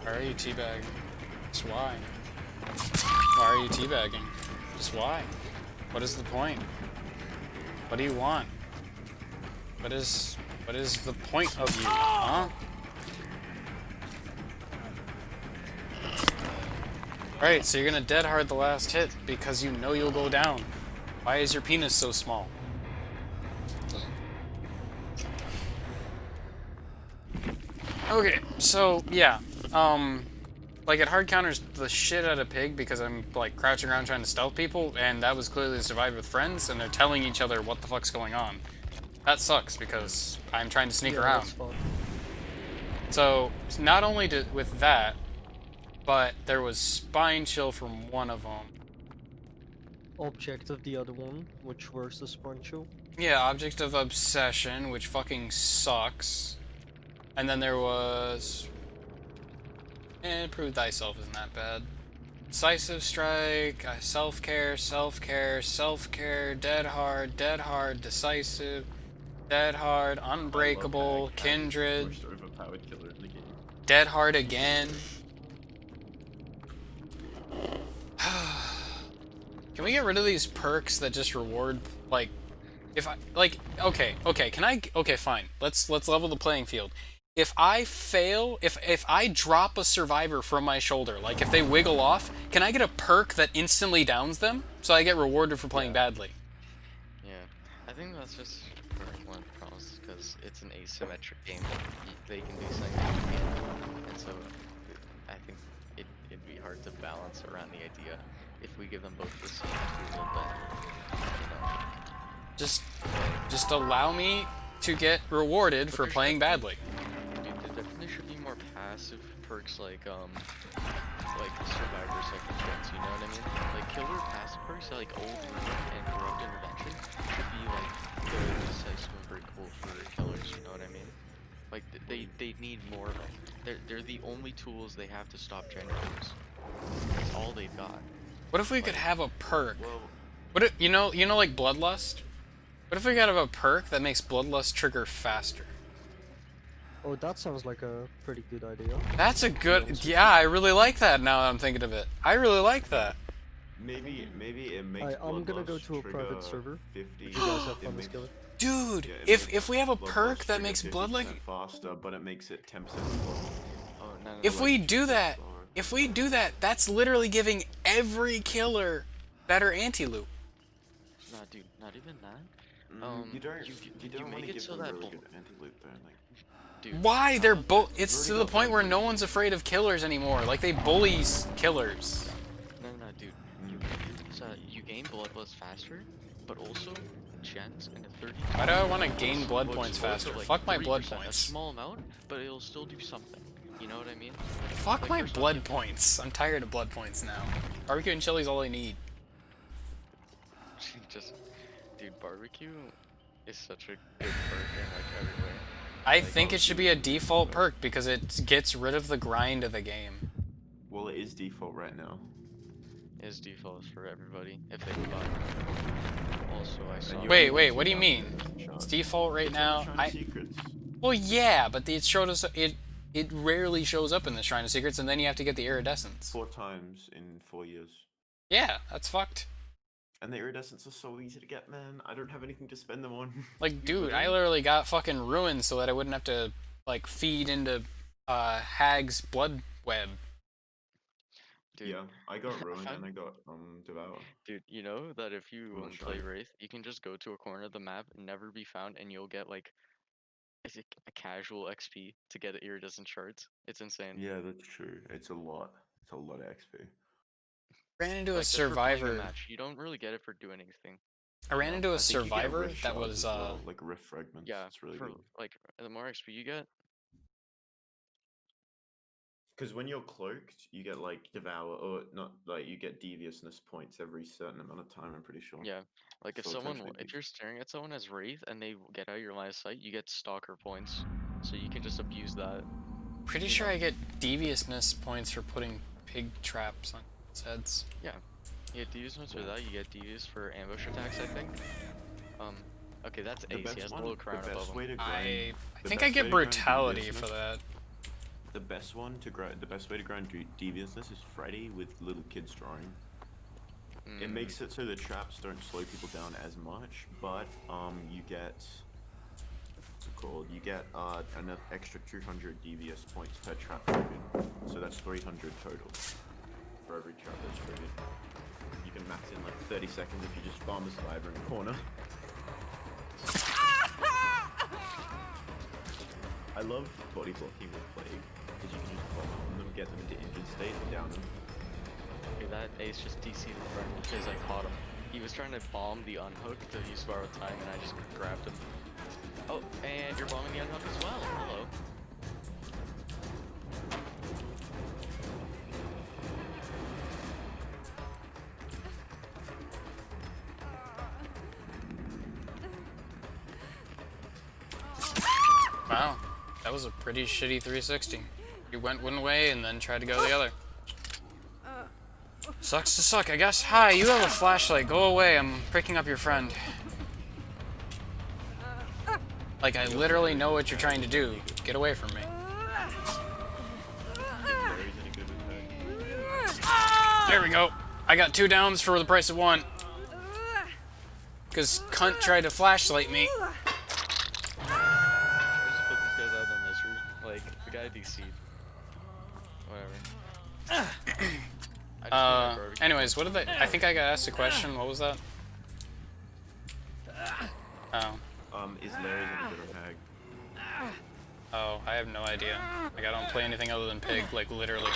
Why are you teabagging? Just why? Why are you teabagging? Just why? What is the point? What do you want? What is the point of you? Huh? Alright, so you're gonna dead hard the last hit because you know you'll go down. Why is your penis so small? Okay, so yeah. Like it hard counters the shit out of pig because I'm like crouching around trying to stealth people, and that was clearly survived with friends, and they're telling each other what the fuck's going on. That sucks because I'm trying to sneak Yeah, around. that's fun. So not only with that, but there was spine chill from one of them. Object of the other one, which was the sponcho. Yeah, object of obsession, which fucking sucks. And then there was... prove thyself isn't that bad. Decisive strike, self-care, self-care, self-care, dead hard, decisive, dead hard, unbreakable, kindred, Most overpowered killer in the game. dead hard again. Can we get rid of these perks that just reward, like, if I, like, okay, fine. Let's level the playing field. If I fail, if I drop a survivor from my shoulder, like if they wiggle off, can I get a perk that instantly downs them? So I get rewarded for playing badly. Yeah, I think that's just one of the problems because it's an asymmetric game. They can do something that you can't, and so I think it'd be hard to balance around the idea if we give them both the same tool. But you know, Just allow me to get rewarded for playing badly. dude, there definitely should be more passive perks like survivor second chance. You know what I mean? Like killer passive perks like old and corrupt intervention should be like very decisive and breakable for killers. You know what I mean? Like they need more of them. They're the only tools they have to stop generators. That's all they've got. What if we could have a perk? Well, What if, you know like bloodlust? What if we could have a perk that makes bloodlust trigger faster? Oh, that sounds like a pretty good idea. That's a good, yeah, I really like that now that I'm thinking of it. I really like that. maybe it makes. I'm gonna go Bloodlust to a trigger private server. 50. You guys have it fun makes- this killer. Dude, yeah, it if makes we have a Bloodlust perk that trigger makes 50% blood like, faster, but it makes it 10% slower. Oh no. if we do that, that's literally giving every killer better anti-loot. Nah, dude, not even that. You don't. you You make don't want to it give so them that really bl- good anti-loot though. Like, Dude, Why? They're how both. about It's Already to the got point where blood no loot. one's afraid of killers anymore. Like they bully killers. No, dude. You gain bloodlust faster, but also gens and a 30. Why do I want to gain Looks- blood looks points also faster? like Fuck my blood 3%, A points. small amount, but it'll still do something. You know what I mean? Fuck Like, my there's blood nothing- points. I'm tired of blood points now. Barbecue and chili's all I need. Just, dude, barbecue is such a good perk in like every way. I Like, think it should be a default perk because it gets rid of the grind of the game. well, it is default right now. Is default for everybody if they can buy it. Also, I saw. And you Wait, only wait, get what do you 2,000 mean? in It's charge. default right It's now. on the Shrine of Secrets. Well, yeah, but it showed us it rarely shows up in the Shrine of Secrets, and then you have to get the iridescence. 4 times in 4 years. Yeah, that's fucked. And the iridescents are so easy to get, man. I don't have anything to spend them on. Like, dude, I literally got fucking ruined so that I wouldn't have to, like, feed into Hag's blood web. Dude, Yeah, I got ruined found- and I got devour. dude, you know that if you Well, play sure. Wraith, you can just go to a corner of the map and never be found, and you'll get like a casual XP to get iridescent shards. It's insane. Yeah, that's true. It's a lot. It's a lot of XP. Ran into a Like just for playing the survivor. match, you don't really get it for doing anything. I ran into a I think you get survivor rift that shards was as well, like rift fragments. Yeah, It's really for good. like the more XP you get, Because when you're cloaked, you get like devour, or not like you get deviousness points every certain amount of time. I'm pretty sure. yeah. Like if So it's someone, actually if decent. you're staring at someone as Wraith and they get out of your line of sight, you get stalker points. So you can just abuse that. pretty sure I get deviousness points for putting pig traps on its heads. Yeah. You get devious ones for that. You get devious for ambush attacks, I think. Okay, that's The Ace. best He has a one, little crown the above best him. way to grind. I the think I best get way to grind brutality for deviousness- that. The best one to grind, the best way to grind deviousness is Freddy with little kids drawing. It Mm, makes it so the traps don't slow people down as much, but you get what's it called? You get an extra 200 devious points per trap triggered. So that's 300 total for every trap that's triggered. You can max in like 30 seconds if you just farm the survivor in a corner. I love body blocking with Plague because you can just bomb on them, get them into injured state, and down them. okay, that Ace just DC'd in front because I caught him. He was trying to bomb the unhook to use borrowed time, and I just grabbed him. Oh, and you're bombing the unhook as well. Hello. Wow, that was a pretty shitty 360. You went one way and then tried to go the other. Sucks to suck, I guess. Hi, you have a flashlight. Go away. I'm picking up your friend. Like, I literally know what you're trying to do. Get away from me. Larry's any good with that? There we go. I got 2 downs for the price of 1. Because cunt tried to flashlight me. I just put these guys out of misery. Like, the guy DC'd. Whatever. I just need my barbecue. Anyways, what did they... I think I got asked a question. What was that? Oh. Is Larry's any good on Hag? Oh, I have no idea. Like, I don't play anything other than Pig, like, literally.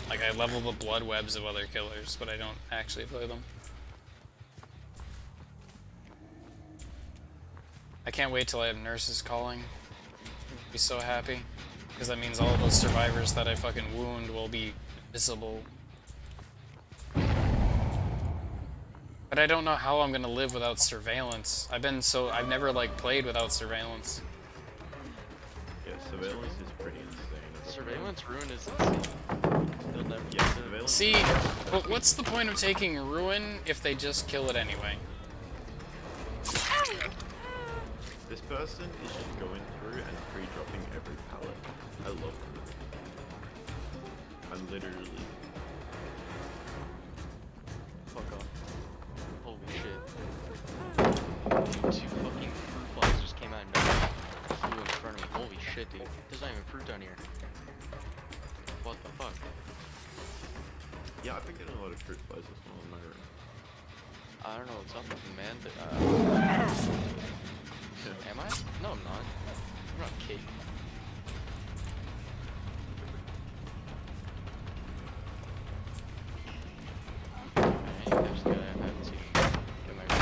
Like, I level the blood webs of other killers, but I don't actually play them. I can't wait till I have nurses calling. I'll be so happy. Because that means all of those survivors that I fucking wound will be visible. But I don't know how I'm gonna live without surveillance. I've never, like, played without surveillance. Yeah, surveillance is pretty insane. Surveillance ruin is insane. They'll never Yeah, use it. surveillance. See, but what's the point of taking Ruin if they just kill it anyway? This person is just going through and pre-dropping every pallet. I love them. I'm literally. Fuck off. Holy shit. Dude, 2 fucking fruit flies just came out of nowhere. Flew in front of me. Holy shit, dude. There's not even fruit down here. What the fuck? Yeah, I've been getting a lot of fruit flies as well in my room. I don't know what's up with me, man. Am I? No, I'm not. I'm not Kate. Alright, you guys gotta have to get my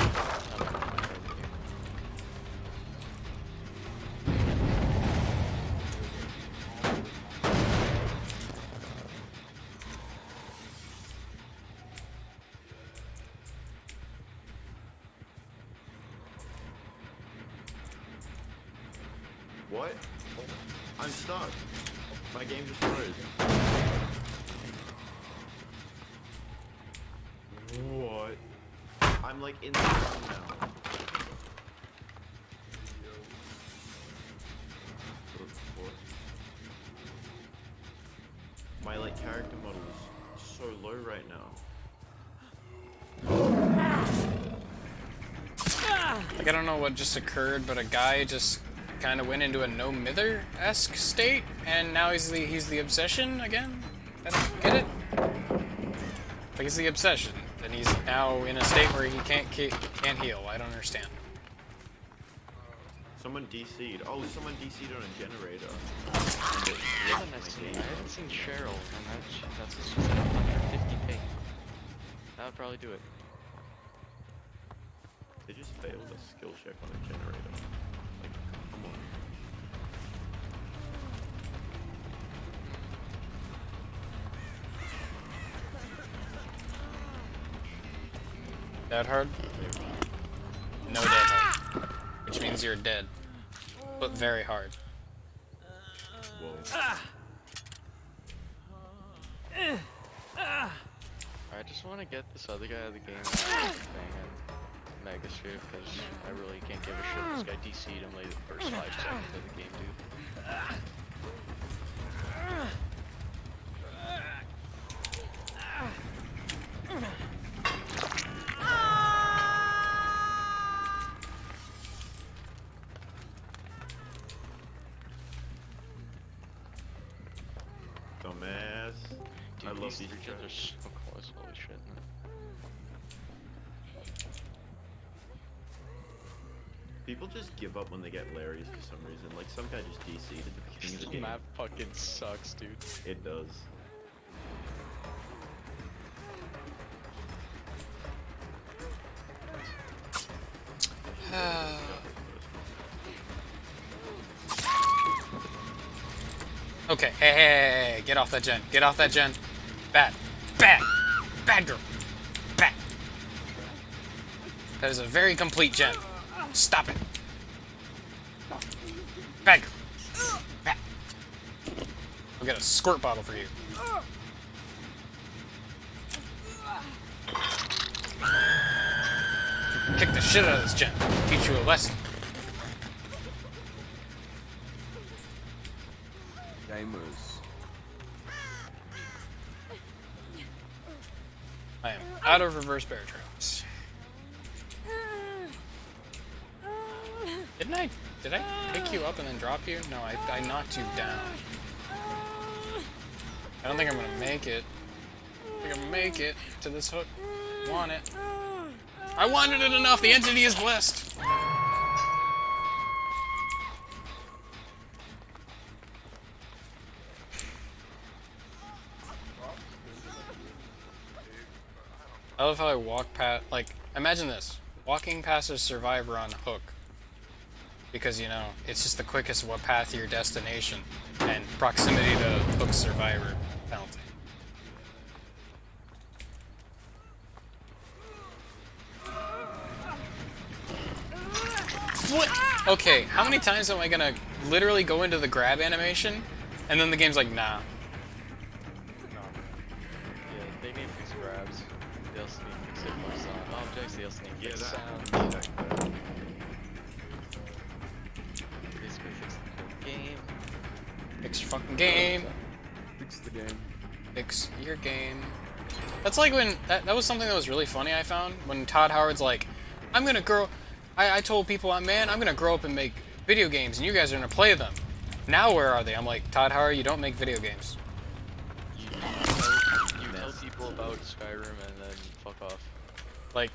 What? I'm stuck. My game just froze. What? I'm like in the room now. My like character model is so low right now. Like, I don't know what just occurred, but a guy just kind of went into a no mither-esque state, and now he's the obsession again? I don't get it. Like, he's the obsession, and he's now in a state where he can't heal. I don't understand. Someone DC'd. Oh, someone DC'd on a generator. I haven't seen Cheryl, and that's what she said, 150 ping. That would probably do it. They just failed a skill check on a generator. Like, come on. Dead hard? No dead hard. Which means you're dead. But very hard. Whoa. I just want to get this other guy out of the game and Mega Sphere, because I really can't give a shit. This guy DC'd him like the first 5 seconds of the game, dude. Dumbass. Dude, I love these these regions are traps. so close, holy shit. People just give up when they get Larry's for some reason. Like, some guy just DC'd at the beginning of the This game. map fucking sucks, dude. It does. Okay, hey, get off that gen. Get off that gen. Bad. Bad. Bad girl. Bad. That is a very complete gen. Stop it. Bad girl. Bad. I'll get a squirt bottle for you. Kick the shit out of this gen. Teach you a lesson. Gamers. I am out of reverse bear traps. Did I pick you up and then drop you? No, I knocked you down. I don't think I'm gonna make it. I think I'm gonna make it to this hook. Want it. I wanted it enough, the entity is blessed! I love how I walk past, like, imagine this. Walking past a survivor on hook. Because, you know, it's just the quickest path to your destination. And proximity to hook survivor penalty. What? Okay, how many times am I gonna literally go into the grab animation, and then the game's like, nah. Yeah, they need to fix grabs. They also need to fix it for sound objects. They also need to fix sound. That. Basically fix the whole game. Fix your fucking game. Fix the game. Fix your game. That's like when, that was something that was really funny I found, when Todd Howard's like, I'm gonna grow, I told people, man, I'm gonna grow up and make video games, and you guys are gonna play them. Now where are they? I'm like, Todd Howard, you don't make video games. You tell people about Skyrim and then fuck off. Like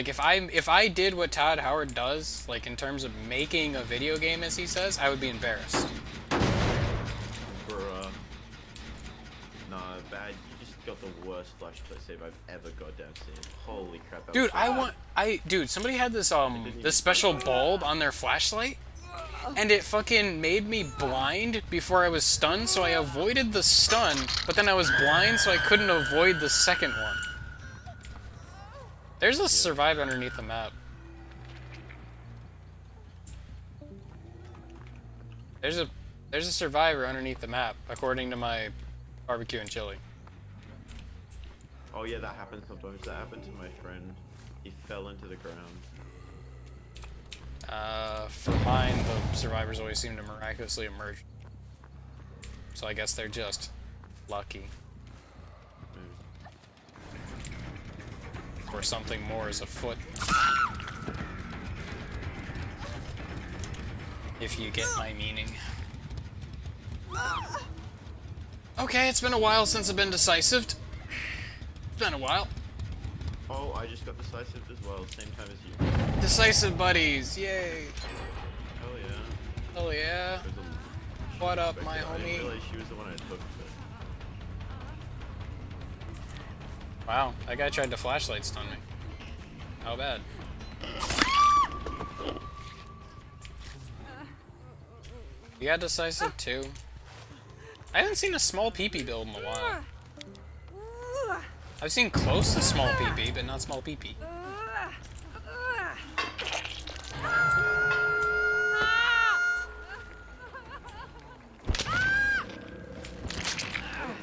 if I did what Todd Howard does, like in terms of making a video game, as he says, I would be embarrassed. Bruh. Nah, bad. You just got the worst flash play save I've ever goddamn seen. Holy crap. that Dude, was dude, somebody had this this special bulb on their flashlight, and it fucking made me blind before I was stunned, so I avoided the stun, but then I was blind, so I couldn't avoid the second one. There's a survivor underneath the map. There's a survivor underneath the map, according to my barbecue and chili. Oh yeah, that happens sometimes. That happened to my friend. He fell into the ground. For mine, the survivors always seem to miraculously emerge. So I guess they're just lucky. Or something more is afoot. If you get my meaning. Okay, it's been a while since I've been decisive. It's been a while. Oh, I just got decisive as well, same time as you. Decisive buddies, yay! Hell yeah. Oh yeah. There's a- she What up, respected my it. I didn't homie? realize she was the one I took, but Wow, that guy tried to flashlight stun me. How bad? You got decisive too? I haven't seen a small PP build in a while. I've seen close to small PP, but not small PP.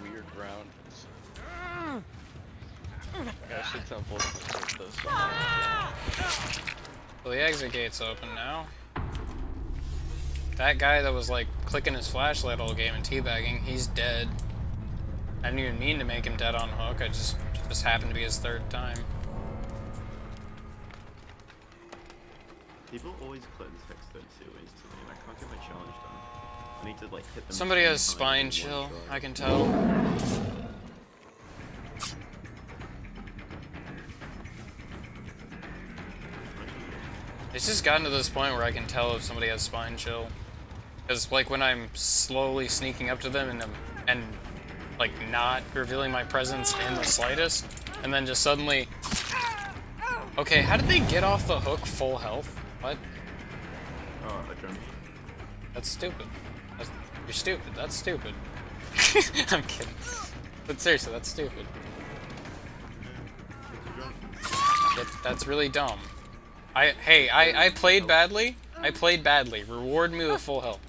Weird round. I should temple this. Well, the exit gate's open now. That guy that was like clicking his flashlight all game and teabagging, he's dead. I didn't even mean to make him dead on hook. I just happened to be his third time. people always cleanse hex 32 instantly, and I can't get my challenge done. I need to like hit them. Somebody 10 has times spine in one chill, try. I can tell. It's just gotten to this point where I can tell if somebody has spine chill. Because, like, when I'm slowly sneaking up to them and like, not revealing my presence in the slightest, and then just suddenly... Okay, how did they get off the hook full health? What? Adrenaline. That's stupid. You're stupid. That's stupid. I'm kidding. But seriously, that's stupid. That's really dumb. I played badly. I played badly. Reward me with full health.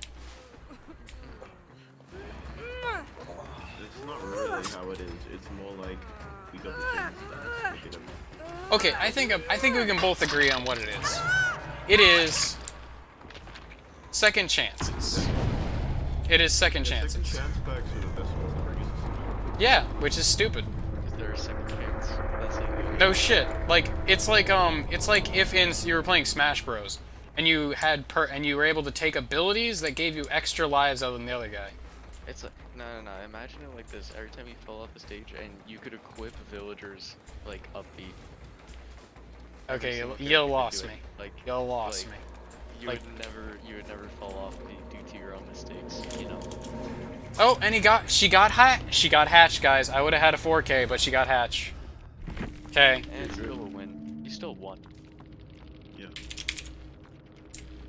It's not really how it is. It's more like we got the chance to make it a... Okay, I think we can both agree on what it is. It is second chances. It is second chances. Second chance packs are the best ones ever used. Yeah, which is stupid. Is there a second chance? That's like No shit. Like it's like if you were playing Smash Bros. And you were able to take abilities that gave you extra lives other than the other guy. It's like no. Imagine it like this. Every time you fell off the stage, and you could equip villagers like upbeat. Okay, single you character could lost do me. it. Like You lost like, me. you Like- would never fall off due to your own mistakes. You know. Oh, and she got hatched, guys. I would have had a 4K, but she got hatched. Okay. And it's still a win. You still won. Yeah.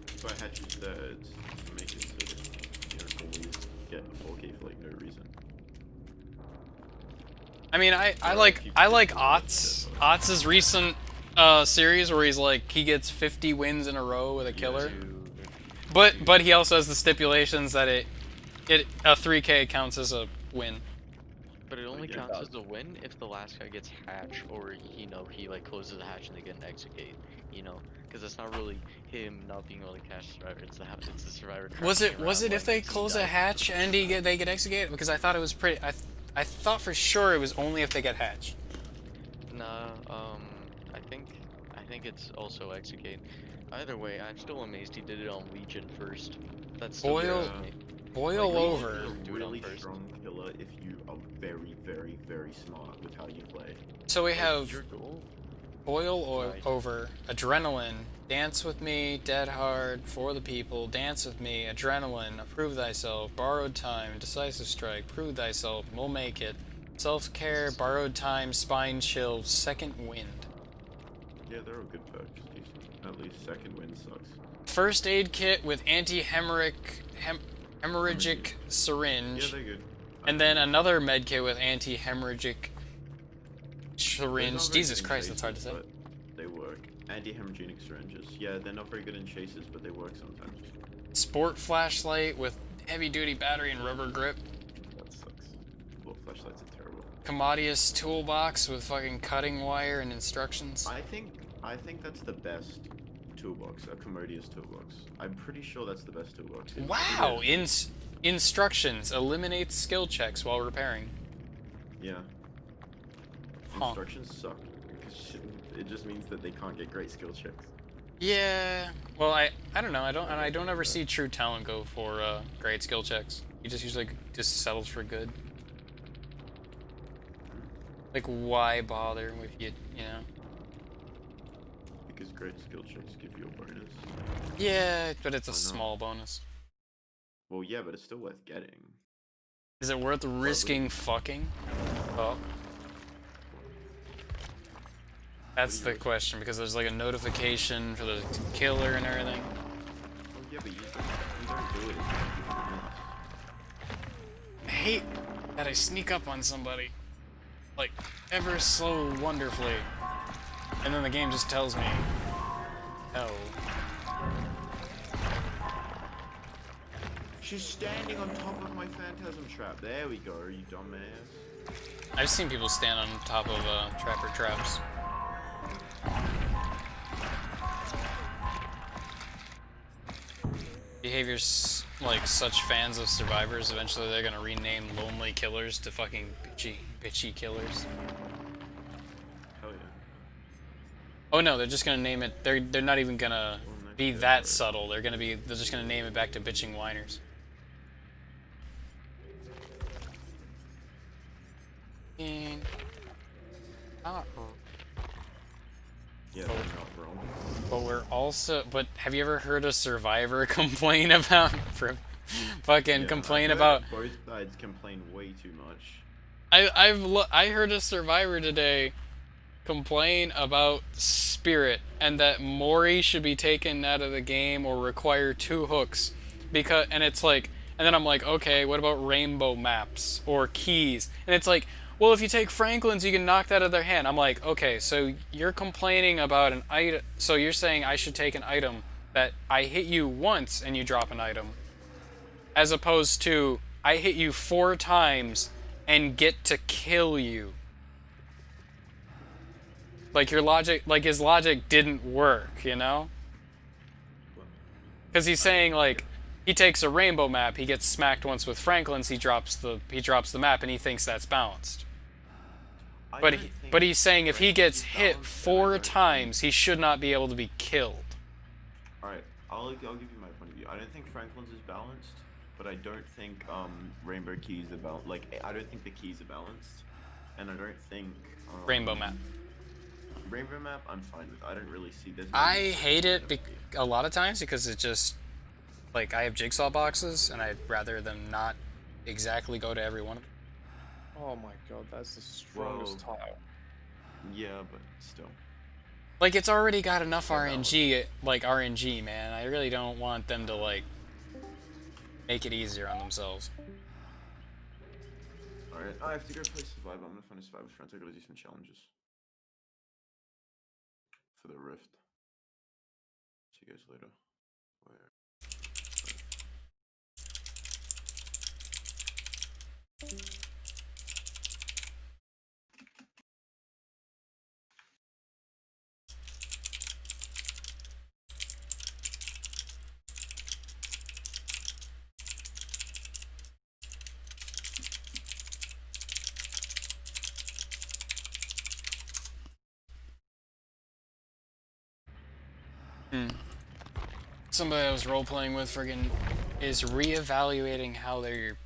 If I had you there, it's to make it so that you don't always get a 4K for like no reason. I mean, I like Otz's recent series where he's like he gets 50 wins in a row with a killer. But he also has the stipulations that a 3K counts as a win. But it only Yeah. counts as a win if the last guy gets hatch, or he like closes the hatch and they get an exit gate. You know, because it's not really him not being able to catch the survivor. It's the survivor. Was crashing it around if they when he close a dies. hatch and they get executed? Because I thought it was pretty. I thought for sure it was only if they get hatched. Nah, I think it's also execute. Either way, I'm still amazed he did it on Legion first. That's still Boil- amazes me. Boil Like, over. Legion's Do a it on really first. strong killer if you are very, very, very smart with how you play. So we Like, have your goal. boil over, adrenaline, dance with me, dead hard, for the people, dance with me, adrenaline, approve thyself, borrowed time, decisive strike, prove thyself, we'll make it, self-care, borrowed time, spine chill, second wind. Yeah, they're all good perks. Decent. At least second win sucks. First aid kit with hemorrhagic syringe. Yeah, they're good. And then another med kit with anti-hemorrhagic They're syringe. not very Jesus good in Christ, that's hard to chases, say. but they work. Anti-hemorrhagenic syringes. Yeah, they're not very good in chases, but they work sometimes. Sport flashlight with heavy-duty battery and rubber grip. That sucks. Well, flashlights are terrible. Commodious toolbox with fucking cutting wire and instructions. I think that's the best toolbox. A commodious toolbox. I'm pretty sure that's the best toolbox. Wow! Instructions. Eliminate skill checks while repairing. Yeah. Huh. Instructions suck because it just means that they can't get great skill checks. Yeah. Well, I don't know. I don't ever see True Talent go for great skill checks. He just usually just settles for good. Like, why bother if you know? Because great skill checks give you a bonus. Yeah, but it's a Why not? small bonus. Well, yeah, but it's still worth getting. Is it worth risking fucking? Oh. That's the question, because there's like a notification for the killer and everything. Oh yeah, but you don't do it if you I hate that I sneak up on somebody. Like, ever so wonderfully. And then the game just tells me, no. She's standing on top of my phantasm trap. There we go, you dumbass. I've seen people stand on top of trapper traps. Behaviors like such fans of survivors, eventually they're gonna rename lonely killers to fucking bitchy killers. Hell yeah. Oh no, they're just gonna name it. They're not even gonna Well, nice be go that for it. subtle. They're just gonna name it back to bitching whiners. And not Yeah, they're not wrong. But we're also. But have you ever heard a survivor complain about, fucking Yeah, complain I've about? heard both sides complain way too much. I heard a survivor today complain about Spirit and that Mori should be taken out of the game or require 2 hooks and it's like, and then I'm like, okay, what about rainbow maps or keys? And it's like, well, if you take Franklin's, you can knock that out of their hand. I'm like, okay, so you're complaining about an item, so you're saying I should take an item that I hit you once and you drop an item, as opposed to I hit you 4 times and get to kill you. Like his logic didn't work, you know? Because he's saying like, he takes a rainbow map, he gets smacked once with Franklin's, he drops the map, and he thinks that's balanced. I But don't he, think but he's saying if he Franklin's gets is hit balanced, and I 4 don't times, think- he should not be able to be killed. Alright, I'll give you my point of view. I don't think Franklin's is balanced, but I don't think Rainbow Keys are balanced. Like, I don't think the keys are balanced, and I don't think Rainbow map. Rainbow map, I'm fine with. I don't really see. There's no I use for hate it Rainbow Key. a lot of times because it just, like, I have jigsaw boxes, and I'd rather them not exactly go to every one of them. Oh my god, that's the strongest tile. Yeah, but still. Like, it's already got enough Yeah, RNG, like, RNG, man. I really don't want them to, like, make it easier on themselves. Alright, I have to go play Survivor. I'm gonna find a Survivor friends. I gotta do some challenges. For the Rift. See you guys later. Where? Somebody I was role-playing with friggin' is reevaluating how they're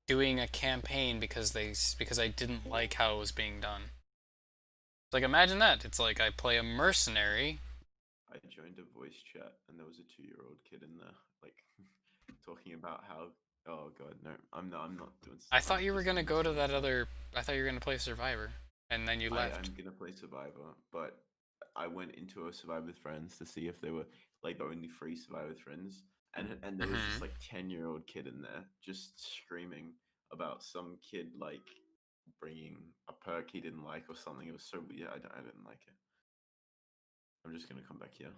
doing a campaign because I didn't like how it was being done. It's like, imagine that. It's like I play a mercenary. I joined a voice chat and there was a 2-year-old kid in there, like, talking about how. Oh god, no, I'm not doing. I thought you were just gonna doing go to that Survivor. other. I thought you were gonna play Survivor, and then you left. I'm gonna play Survivor, but I went into a Survivor with friends to see if they were like the only 3 Survivor with friends, and there was this Mhm. like 10-year-old kid in there just screaming about some kid like bringing a perk he didn't like or something. It was so weird. I didn't like it. I'm just gonna come back here.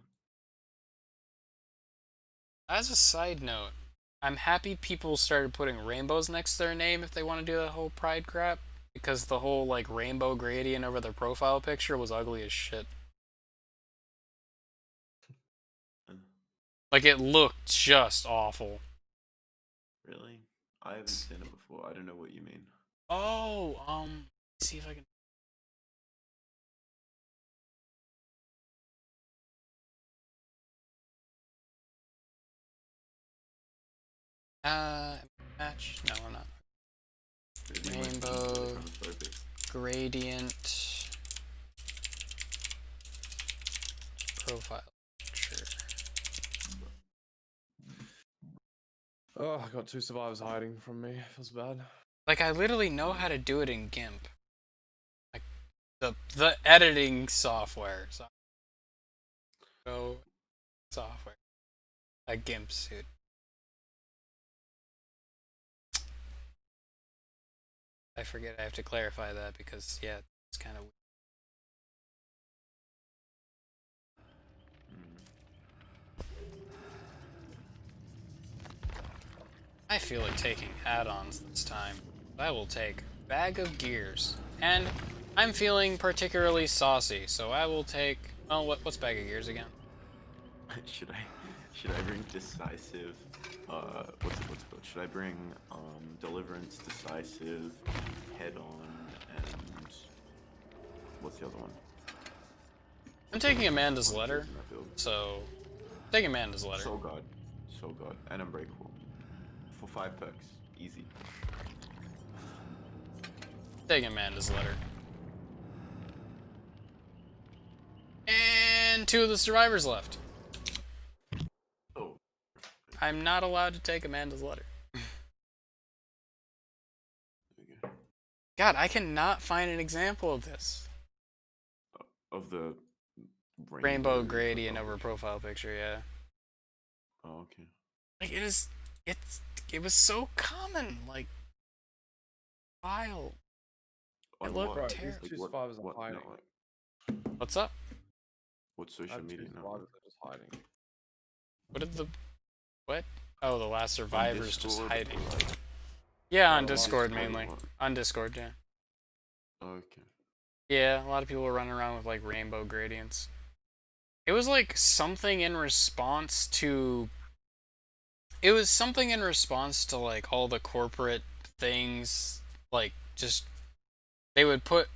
As a side note, I'm happy people started putting rainbows next to their name if they want to do the whole pride crap, because the whole like rainbow gradient over their profile picture was ugly as shit. Uh, Like, it looked just awful. Really? I haven't seen it before. I don't know what you mean. Oh, let's see if I can. Match? No, I'm not. Maybe my Rainbow. team's really homophobic. Gradient. Profile picture. Oh, I got 2 survivors hiding from me. Feels bad. Like, I literally know how to do it in GIMP. Like, the editing software. So, go software. A GIMP suit. I forget I have to clarify that because, yeah, it's kind of weird. I feel like taking add-ons this time. I will take Bag of Gears. And I'm feeling particularly saucy, so I will take... Oh, what's Bag of Gears again? Should I bring decisive? What's it called? Should I bring deliverance, decisive, head on, and what's the other one? I'm taking Amanda's What letter, is in that build? so... Taking Amanda's letter. So God, and unbreakable. For 5 perks, easy. Taking Amanda's letter. And 2 of the survivors left. Oh, I'm not allowed to take Amanda's letter. there we go. God, I cannot find an example of this. Of the Rainbow gradient profile over picture. profile picture, yeah. Oh, okay. Like, it was so common, like, vile. On looked what? Right, terrible. these 2 What- survivors are what hiding. network? What's up? What I social have 2 media survivors network? are just hiding. What did the... What? Oh, the last survivor's just Discord, hiding. or like- Yeah, Oh, on on Discord Discord or mainly. what? On Discord, yeah. Okay. Yeah, a lot of people were running around with, like, rainbow gradients. It was, like, something in response to... It was something in response to, like, all the corporate things, like, just... They would put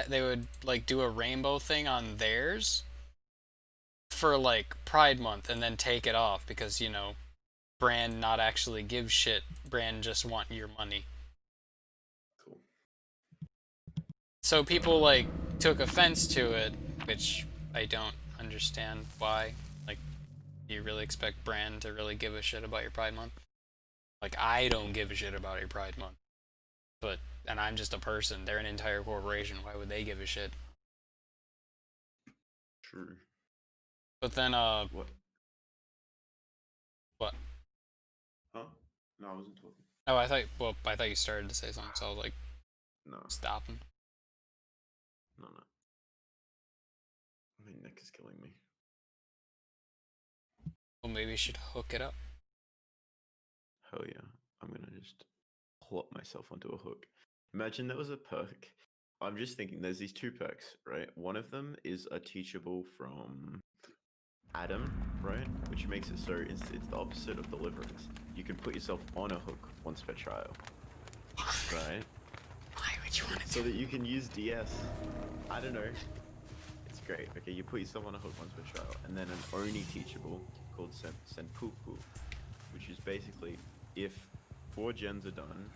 they would, like, do a rainbow thing on theirs for, like, Pride Month and then take it off because, you know, brand not actually give shit. Brand just want your money. Cool. So people, like, took offense to it, which I don't understand why. Like, do you really expect brand to really give a shit about your Pride Month? Like, I don't give a shit about your Pride Month. But, and I'm just a person. They're an entire corporation. Why would they give a shit? True. But then, What? what? Huh? No, I wasn't talking. Oh, I thought you started to say something, so I was like, No, stopping. no. My neck is killing me. Well, maybe you should hook it up. Hell yeah. I'm gonna just plop myself onto a hook. Imagine there was a perk. I'm just thinking there's these 2 perks, right? One of them is a teachable from Adam, right? Which makes it so it's the opposite of deliverance. You can put yourself on a hook once per trial. Right? Why would you want to So that you can use DS. I don't know. It's great. Okay, you put yourself on a hook once per trial. And then an Oni teachable called Senpuku, which is basically if 4 gens are done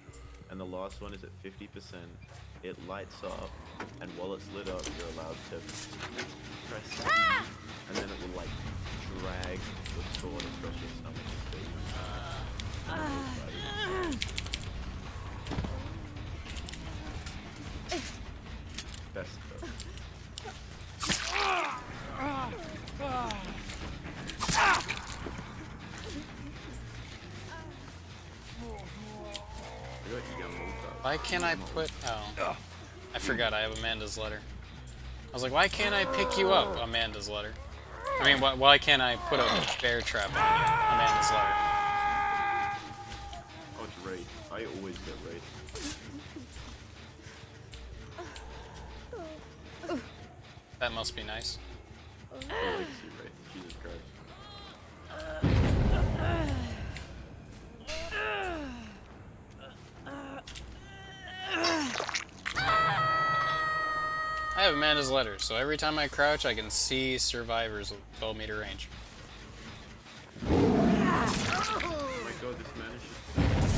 and the last one is at 50%, it lights up, and while it's lit up, you're allowed to press E, and then it will like drag the sword across your stomach. Best though. Why can't I put... Oh. I forgot I have Amanda's letter. I was like, why can't I pick you up, Amanda's letter? I mean, why can't I put a bear trap on Amanda's letter? Oh, it's raid. I always get raid. That must be nice. I like to see raid. Jesus Christ. have Amanda's letter, so every time I crouch, I can see survivors with 12-meter range. Oh my god, this man is just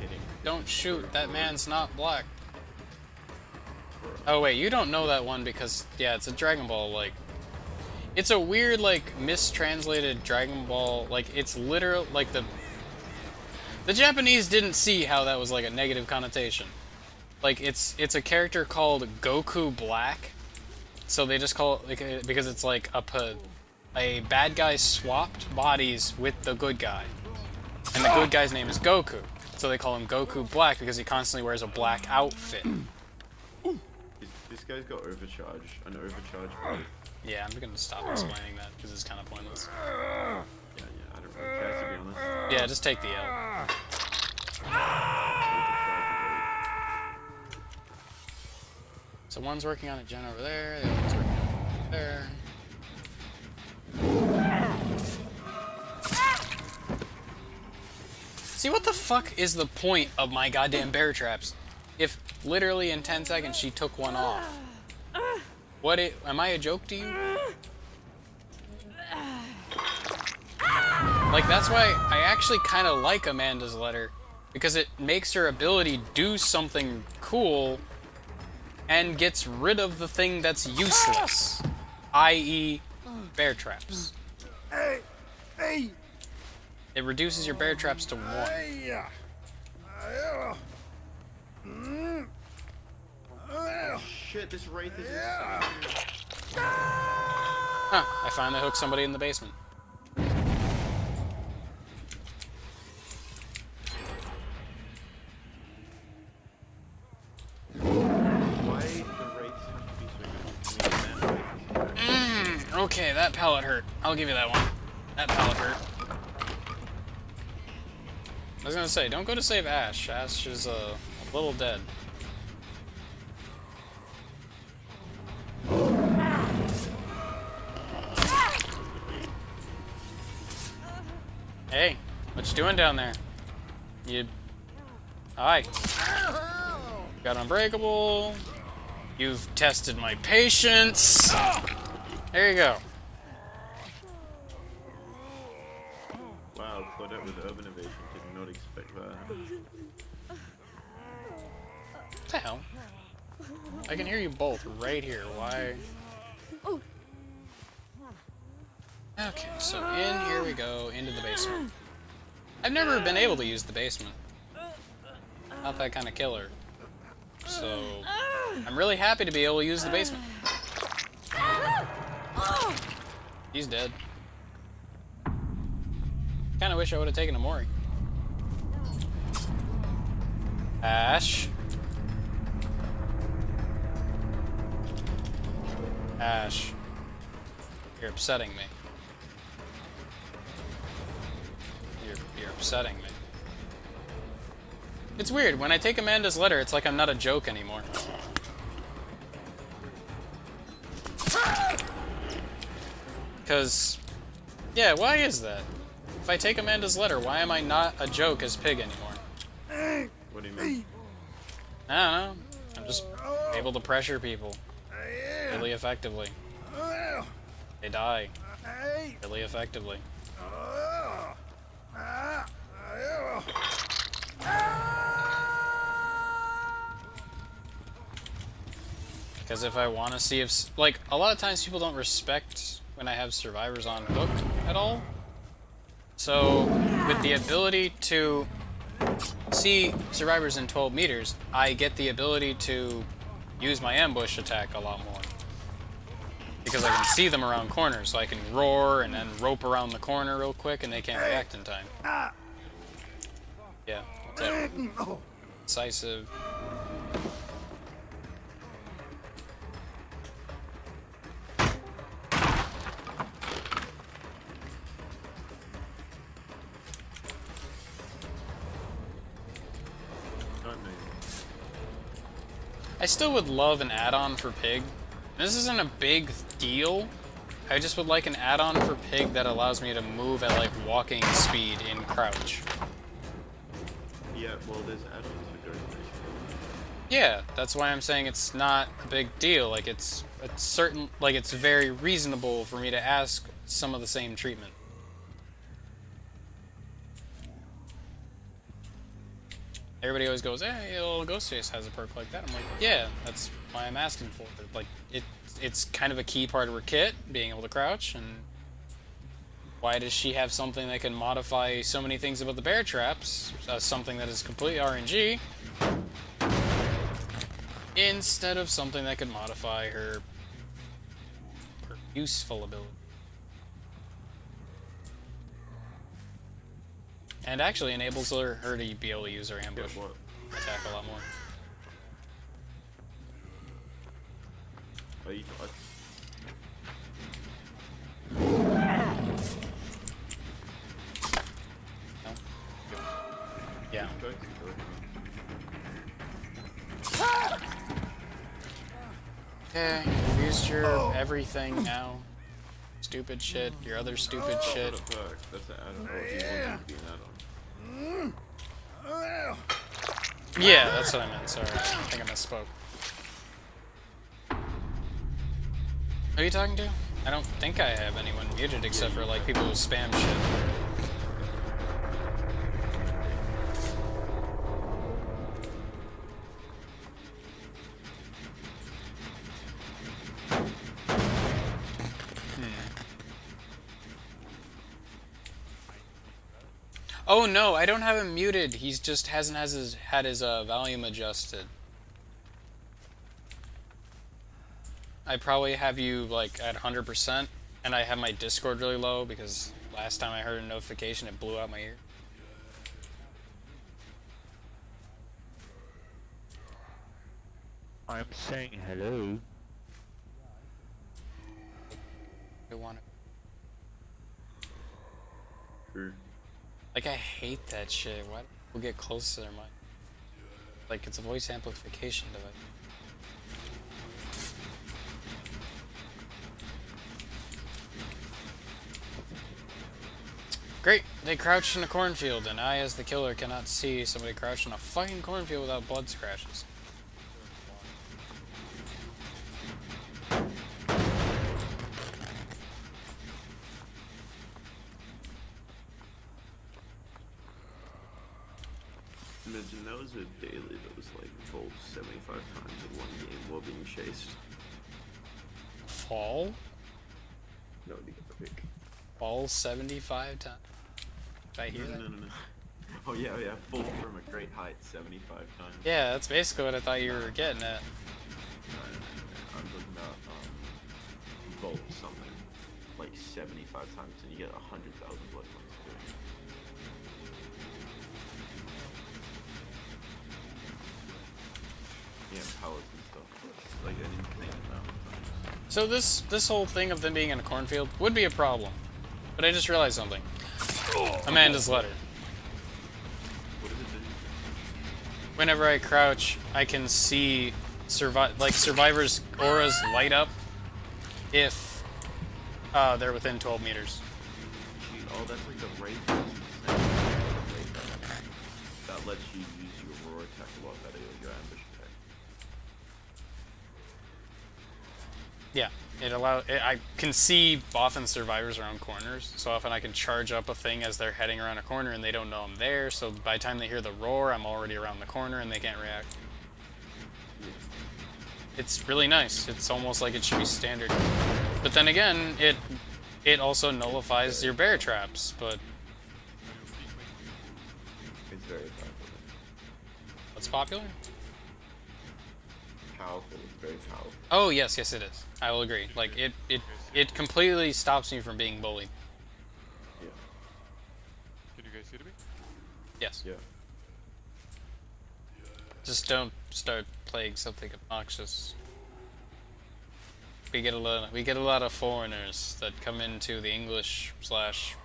hitting. Don't shoot, that man's not black. Oh wait, you don't know that one because, yeah, it's a Dragon Ball, like... It's a weird, like, mistranslated Dragon Ball, like, it's literal, like, the Japanese didn't see how that was, like, a negative connotation. Like, it's a character called Goku Black, so they just call it, like, because it's, like, a bad guy swapped bodies with the good guy. And the good guy's name is Goku, so they call him Goku Black because he constantly wears a black outfit. This guy's got an overcharge body. Yeah, I'm gonna stop explaining that because it's kind of pointless. Yeah, I don't really care to be honest. Yeah, just take the L. So one's working on a gen over there, the other one's working on it there. See, what the fuck is the point of my goddamn bear traps if literally in 10 seconds she took one off? Am I a joke to you? Like, that's why I actually kind of like Amanda's letter, because it makes her ability do something cool and gets rid of the thing that's useless, i.e. bear traps. It reduces your bear traps to 1. Shit, this wraith is insane. Huh, I finally hooked somebody in the basement. Why the wraiths have to be so good? Okay, that pallet hurt. I'll give you that one. That pallet hurt. I was gonna say, don't go to save Ash. Ash is a little dead. Hey, what you doing down there? Hi. Got unbreakable. You've tested my patience. There you go. Wow, Claudette with urban evasion. Did not expect that. What the hell? I can hear you both right here. Why? Okay, so in here we go, into the basement. I've never been able to use the basement. Not that kind of killer. So, I'm really happy to be able to use the basement. He's dead. Kinda wish I would have taken a Mori. Ash. Ash. You're upsetting me. You're upsetting me. It's weird, when I take Amanda's letter, it's like I'm not a joke anymore. Because, yeah, why is that? If I take Amanda's letter, why am I not a joke as Pig anymore? What do you mean? I don't know. I'm just able to pressure people really effectively. They die really effectively. Because if I want to see if... Like, a lot of times people don't respect when I have survivors on hook at all. So, with the ability to see survivors in 12 meters, I get the ability to use my ambush attack a lot more. Because I can see them around corners, so I can roar and then rope around the corner real quick and they can't react in time. Yeah, what's up? Decisive. I still would love an add-on for Pig. This isn't a big deal. I just would like an add-on for Pig that allows me to move at like walking speed in crouch. Yeah, well, there's add-ons for Ghost Nation. Yeah, that's why I'm saying it's not a big deal. Like it's certain, like it's very reasonable for me to ask some of the same treatment. Everybody always goes, "Hey, little Ghostface has a perk like that." I'm like, "Yeah, that's why I'm asking for it." Like it's kind of a key part of her kit, being able to crouch. And why does she have something that can modify so many things about the bear traps? Something that is completely RNG. Instead of something that could modify her useful ability. And actually enables her to be able to use her ambush What? attack a lot more. Are you? No? Yeah. Okay, you've used your everything now. Stupid shit, your other stupid shit. That's a perk. That's an add-on. Oh, he wants it to be an add-on. Yeah, that's what I meant, sorry. I think I misspoke. Who are you talking to? I don't think I have anyone muted except for like people who spam shit. Oh no, I don't have him muted. He's just hasn't had his volume adjusted. I probably have you like at 100%, and I have my Discord really low because last time I heard a notification, it blew out my ear. I'm saying hello. I want to. Who? Like, I hate that shit. Why do people get close to their mic? Like, it's a voice amplification device. Great! They crouched in a cornfield, and I, as the killer, cannot see somebody crouched in a fucking cornfield without blood scratches. Imagine that was a daily that was like rolled 75 times in one game while being chased. Fall? That would be quick. Fall 75 times? Did I hear that? No. Oh yeah, fall from a great height 75 times. Yeah, that's basically what I thought you were getting at. No. I'm talking about vault something like 75 times and you get 100,000 blood points. Yeah, pallets and stuff. It's like an insane amount of times. So this whole thing of them being in a cornfield would be a problem. But I just realized something. Amanda's letter. What does it do? Whenever I crouch, I can see survivors' auras light up if they're within 12 meters. Gee, oh, that's like the Wraith. That lets you use your roar attack a lot better than your ambush attack. Yeah, I can see often survivors around corners, so often I can charge up a thing as they're heading around a corner and they don't know I'm there, so by the time they hear the roar, I'm already around the corner and they can't react. It's really nice. It's almost like it should be standard. But then again, it also nullifies your bear traps, but It's very powerful. what's popular? Powerful, it's very powerful. Oh, yes, it is. I will agree. Like, it completely stops me from being bullied. Yeah. Can you guys hear me? Yes. Yeah. Just don't start playing something obnoxious. We get a lot of foreigners that come into the English slash,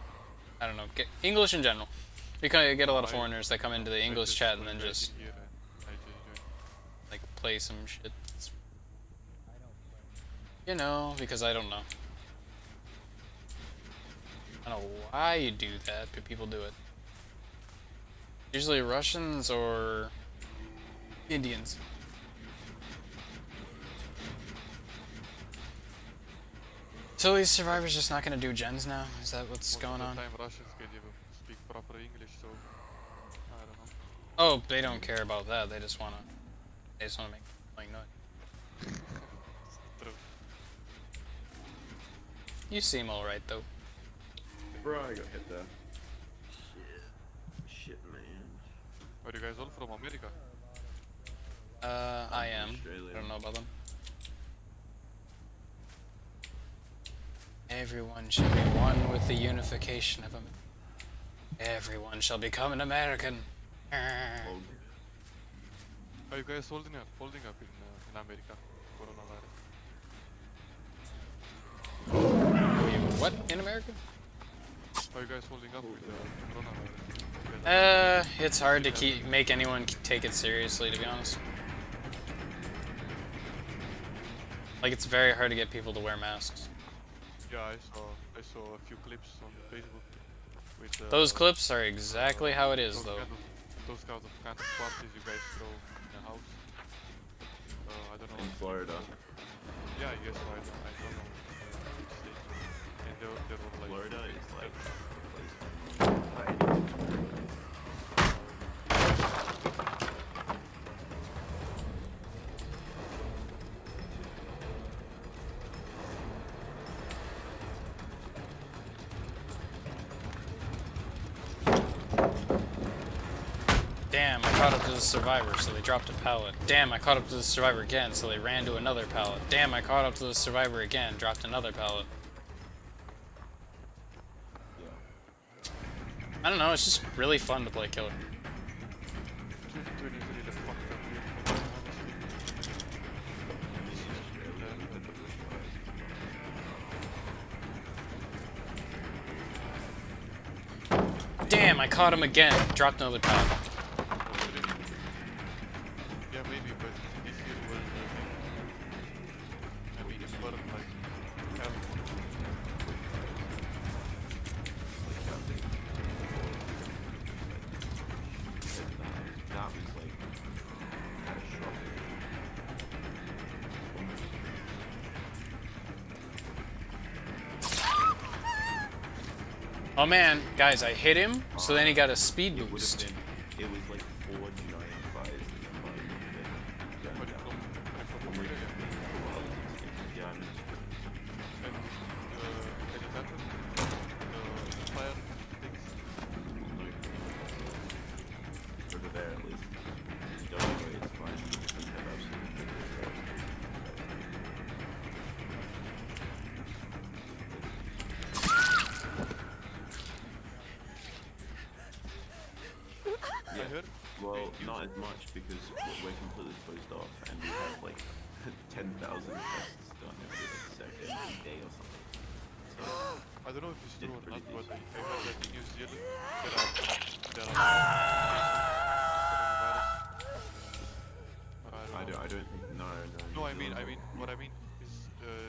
I don't know, English in general. We get a lot of foreigners that come into the English chat and then just like play some shit. You know, because I don't know. I don't know why you do that, but people do it. Usually Russians or Indians. So these survivors just not gonna do gens now? Is that what's Most going of on? the time Russians can even speak proper English, so I don't know. Oh, they don't care about that. They just wanna make like noise. True. You seem alright though. Bro, I got hit there. Shit, man. Are you guys all from America? I am. Australia. I don't know about them. Everyone shall be one with the unification of America. Everyone shall become an American. Log. Are you guys holding up in America? Coronavirus. What in America? Are you guys holding up with coronavirus? It's hard to make anyone take it seriously, to be honest. Like, it's very hard to get people to wear masks. Yeah, I saw a few clips on Facebook with Those clips are exactly how it is, though. Those kind of parties you guys throw in a house. I don't know. In Florida. Yeah, I guess I don't know which state. And they were like Florida is like Damn, I caught up to the survivor, so they dropped a pallet. Damn, I caught up to the survivor again, so they ran to another pallet. Damn, I caught up to the survivor again, dropped another pallet. I don't know, it's just really fun to play killer. 2020 is really fucked up year for me, honestly. Damn, I caught him again, dropped another pallet. Yeah, maybe, but this year was I mean, it's sort of like hell. that was like catastrophic. Oh man, guys, I hit him, so then he got a speed It would have boost. been. It was like 4 giant fires and then like But down. from I'm Australia. yeah, I'm in And it happened. The fire things. over there at least. You don't know it's fine. You just have absolutely I heard. well, not as much because we're completely closed off and we have like 10,000 tests done every like second day or something. So I don't know if it's true or not, pretty but decent. I heard that in New Zealand there are coronavirus. But I don't know. No, I mean, what I mean is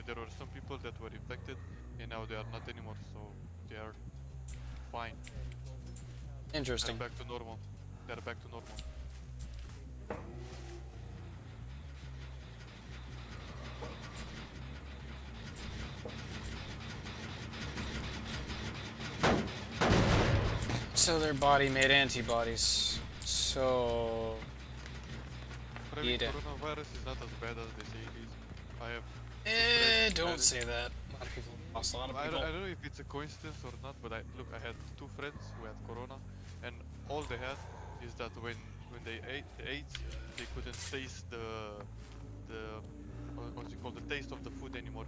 there were some people that were infected and now they are not anymore, so they are fine. They're Interesting. back to normal. They're back to normal. So their body made antibodies. So... But I mean, Yeah. coronavirus is not as bad as they say it is. I have don't say that. A lot of people lost a lot of I people. don't know if it's a coincidence or not, but I had two friends who had corona, and all they had is that when they ate they couldn't taste the what's it called, the taste of the food anymore.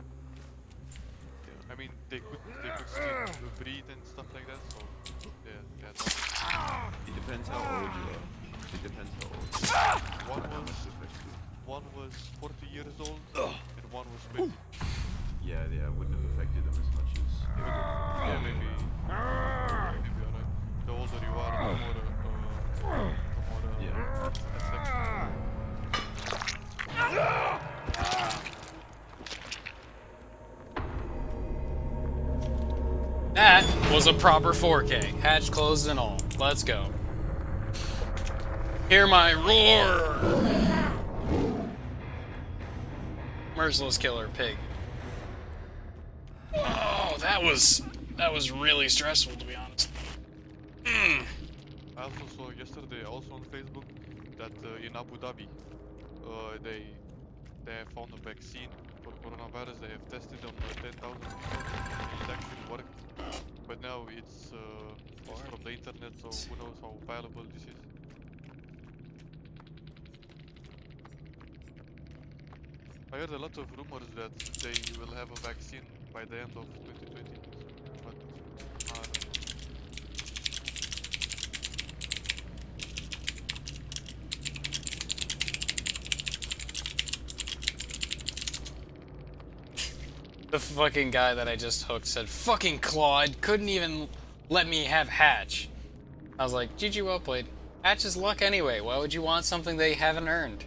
I mean, they could still breathe and stuff like that. So yeah. It depends how old you are. It depends how old you are. One was 40 years old and one was 20. Yeah, it wouldn't have affected them as much as it would. Yeah, maybe alright. The older you are, the more Yeah. affected. That was a proper 4K. Hatch closed and all. Let's go. Hear my roar! Merciless killer pig. Oh, that was really stressful, to be honest. Mm. I also saw yesterday, also on Facebook, that in Abu Dhabi, they have found a vaccine for coronavirus. They have tested on 10,000 people, and it actually worked. But now it's from the internet, so who knows how viable this is. I heard a lot of rumors that they will have a vaccine by the end of 2020, but I don't know. The fucking guy that I just hooked said, "Fucking Claude couldn't even let me have Hatch." I was like, "GG, well played. Hatch is luck anyway. Why would you want something they haven't earned?"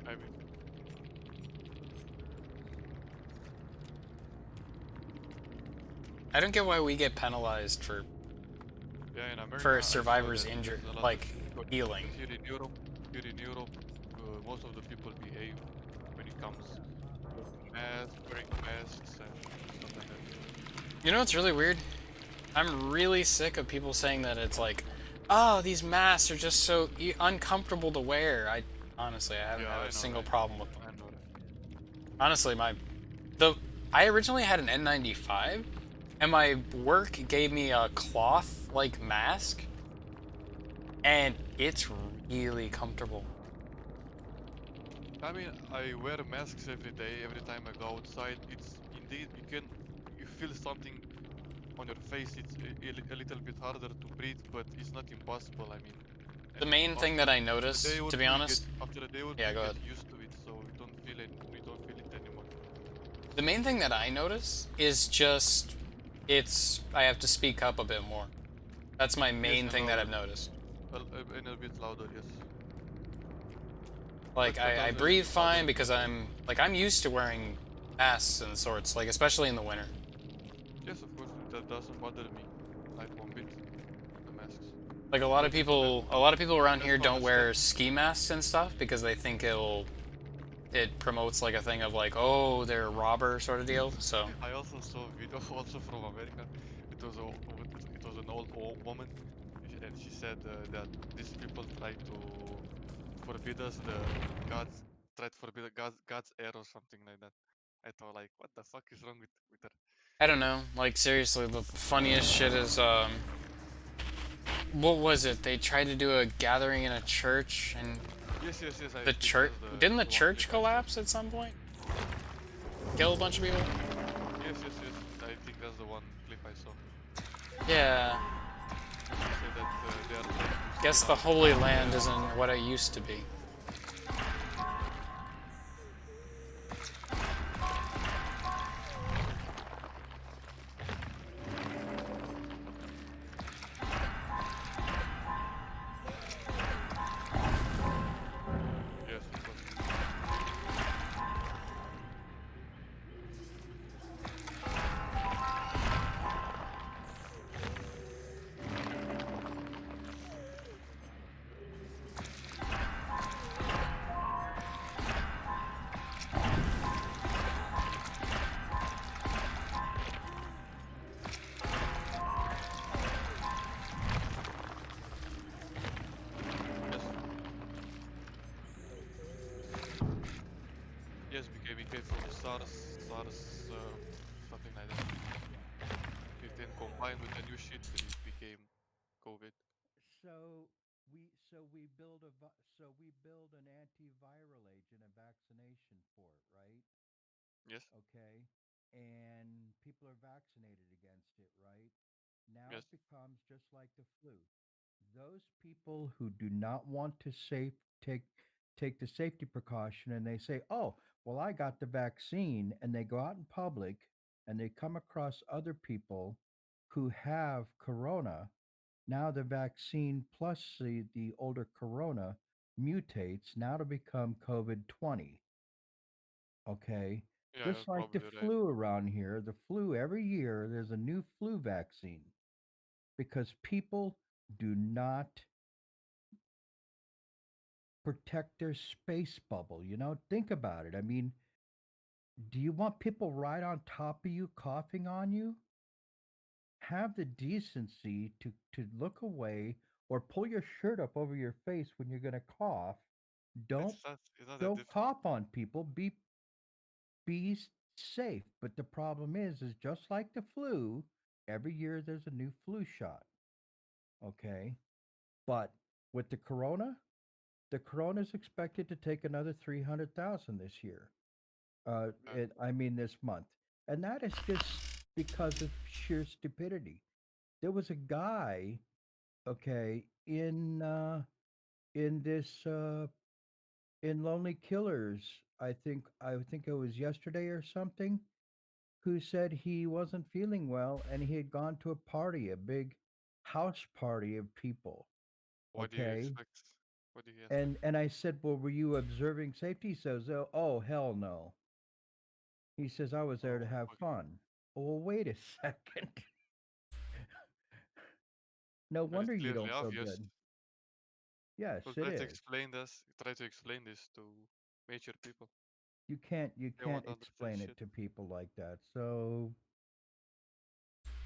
I mean, I don't get why we get penalized yeah, in America, for I saw survivors that injured, there's a lot of like healing. because here in Europe, most of the people behave when it comes to wearing masks and stuff like that. You know what's really weird? I'm really sick of people saying that it's like, oh, these masks are just so uncomfortable to wear. I honestly, I haven't Yeah, had I a know, single right? problem with them. I know, right? Honestly, the I originally had an N95, and my work gave me a cloth like mask, and it's really comfortable. I mean, I wear masks every day, every time I go outside. It's indeed you feel something on your face. It's a little bit harder to breathe, but it's not impossible. I mean, The and main thing after that I a day notice, or to be two, honest, after a day or two, yeah, you go get ahead. used to it, so you don't feel it anymore. The main thing that I notice is just I have to speak up a bit more. That's my Yes, main and thing that louder, I've noticed. and a bit louder. Yes, Like but I doesn't breathe really bother fine me. because I'm used to wearing masks and sorts, like especially in the winter. Yes, of course, that doesn't bother me, like one bit. The masks. Like But a lot of people around that's here from don't a wear stand. ski masks and stuff because they think it promotes like a thing of like, oh, they're a robber sort of deal. So I also saw a video also from America. It was an old woman, and she said that these people try to forbid us the God's try to forbid God's air or something like that. I thought like, what the fuck is wrong with her? I don't know. Like seriously, the funniest shit is what was it? They tried to do a gathering in a church and Yes, yes, yes. I the think church that's didn't the the one church clip I saw. collapse at some point? Kill a bunch of people? Yes, yes, yes. I think that's the one clip I saw. Yeah. And she said that they are trying to Guess steal the our Holy God's Land air. isn't what it used to be. Yes, of course. Yes, yes. Be careful of SARS, something like that. It then combined with the new shit, it became COVID. So we build an antiviral agent, a vaccination for it, right? Yes, Okay, and people are vaccinated against it, right? Now yes. it becomes just like the flu. Those people who do not want to take take the safety precaution and they say, "Oh, well, I got the vaccine," and they go out in public and they come across other people who have corona. Now the vaccine plus the older corona mutates now to become COVID-20. Okay. Yeah, you're Just like the probably right. flu around here, the flu every year, there's a new flu vaccine because people do not protect their space bubble. Think about it. I mean, do you want people right on top of you coughing on you? Have the decency to look away or pull your shirt up over your face when you're going to cough. Don't It's not that don't difficult. cough on people. Be safe. But the problem is just like the flu, every year there's a new flu shot. Okay. But with the corona is expected to take another 300,000 this year. Uh, I mean this month. And that is just because of sheer stupidity. There was a guy, okay, in this in Lonely Killers, I think it was yesterday or something, who said he wasn't feeling well and he had gone to a party, a big house party of people. what do you Okay. expect? What do you expect? And I said, "Well, were you observing safety?" He says, "Oh, hell no." He says, "I was there Oh to my have fucking god. fun." Well, wait a second. No When it's wonder you clearly don't feel obvious. good. Yes, We'll it try to is. explain this. Try to explain this to major people. You They can't won't understand explain it shit. to people like that. So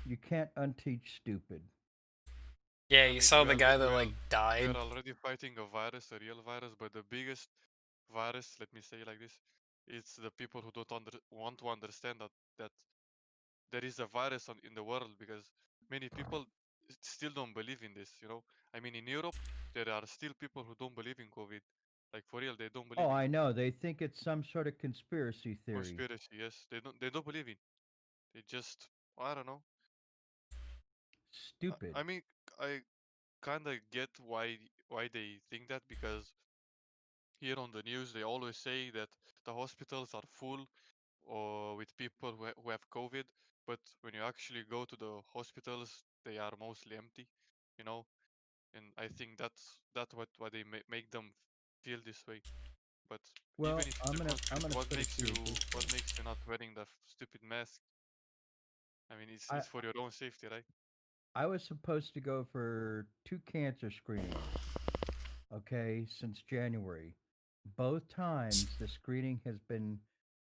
you can't unteach stupid. Yeah, I you mean, saw the guy that like we are died. already fighting a virus, a real virus, but the biggest virus, let me say like this, it's the people who don't want to understand that there is a virus in the world because many people still don't believe in this. I mean, in Europe, there are still people who don't believe in COVID. Like for real, they don't Oh, believe in I it. know. They think it's some sort of conspiracy theory. Conspiracy, yes, they don't believe in. They just, I don't know. Stupid. I mean, I kind of get why they think that because here on the news they always say that the hospitals are full or with people who have COVID, but when you actually go to the hospitals, they are mostly empty, you know. And I think that's what they make them feel this way. But even Well, if I'm it's a gonna I'm conspiracy, gonna put it to you this what way. makes you not wearing the stupid mask? I mean, I it's for your own safety, right? I was supposed to go for two cancer screenings, okay, since January. Both times the screening has been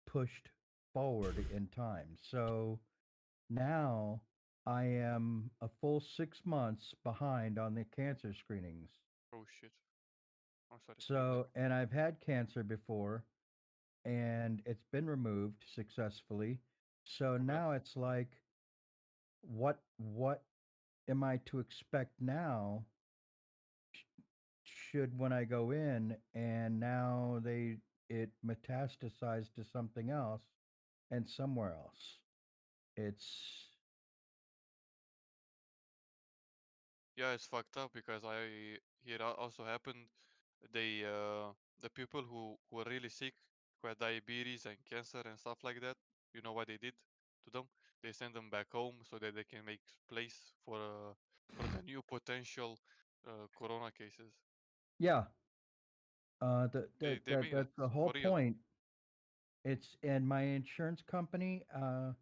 pushed forward in time. So now I am a full 6 months behind on the cancer screenings. Oh shit! I'm sorry to hear that. So, and I've had cancer before and it's been removed successfully. So Okay. now it's like, what am I to expect now? Should when I go in and now it metastasized to something else and somewhere else. It's Yeah, it's fucked up because here also happened. They the people who were really sick, who had diabetes and cancer and stuff like that. You know what they did to them? They sent them back home so that they can make place for the new potential corona cases. yeah. They made it That's the whole for real. point. It's and my insurance company. m-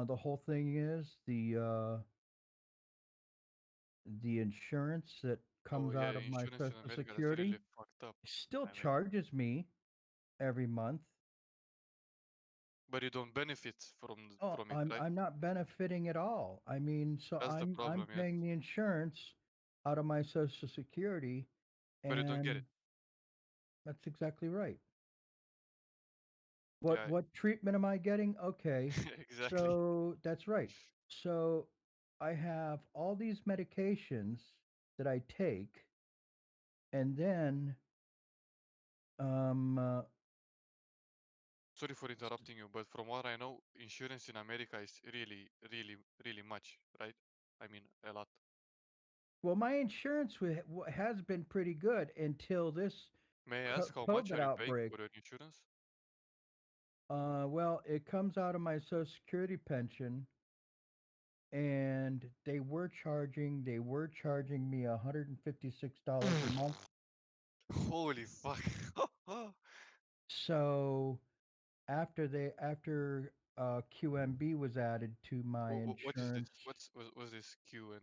the whole thing is the insurance that Oh comes yeah, out of my insurance in Social America that's Security really fucked up. still I mean, charges me every month. but you don't benefit Oh, from it, I'm right? I'm not benefiting at all. I mean, so That's the I'm problem, yes. paying the insurance out of my Social Security, But you don't get and it. that's exactly right. What Yeah, what treatment am I getting? Okay, exactly. so that's right. So I have all these medications that I take, and then um, uh, Sorry for interrupting you, but from what I know, insurance in America is really, really, really much, right? I mean, a lot. well, my insurance has been pretty good until this May I ask how much COVID are you paying outbreak. for your insurance? Well, it comes out of my Social Security pension, and they were charging me $156 a month. Holy fuck. So after QMB was added to my What is this? insurance, What's this QN?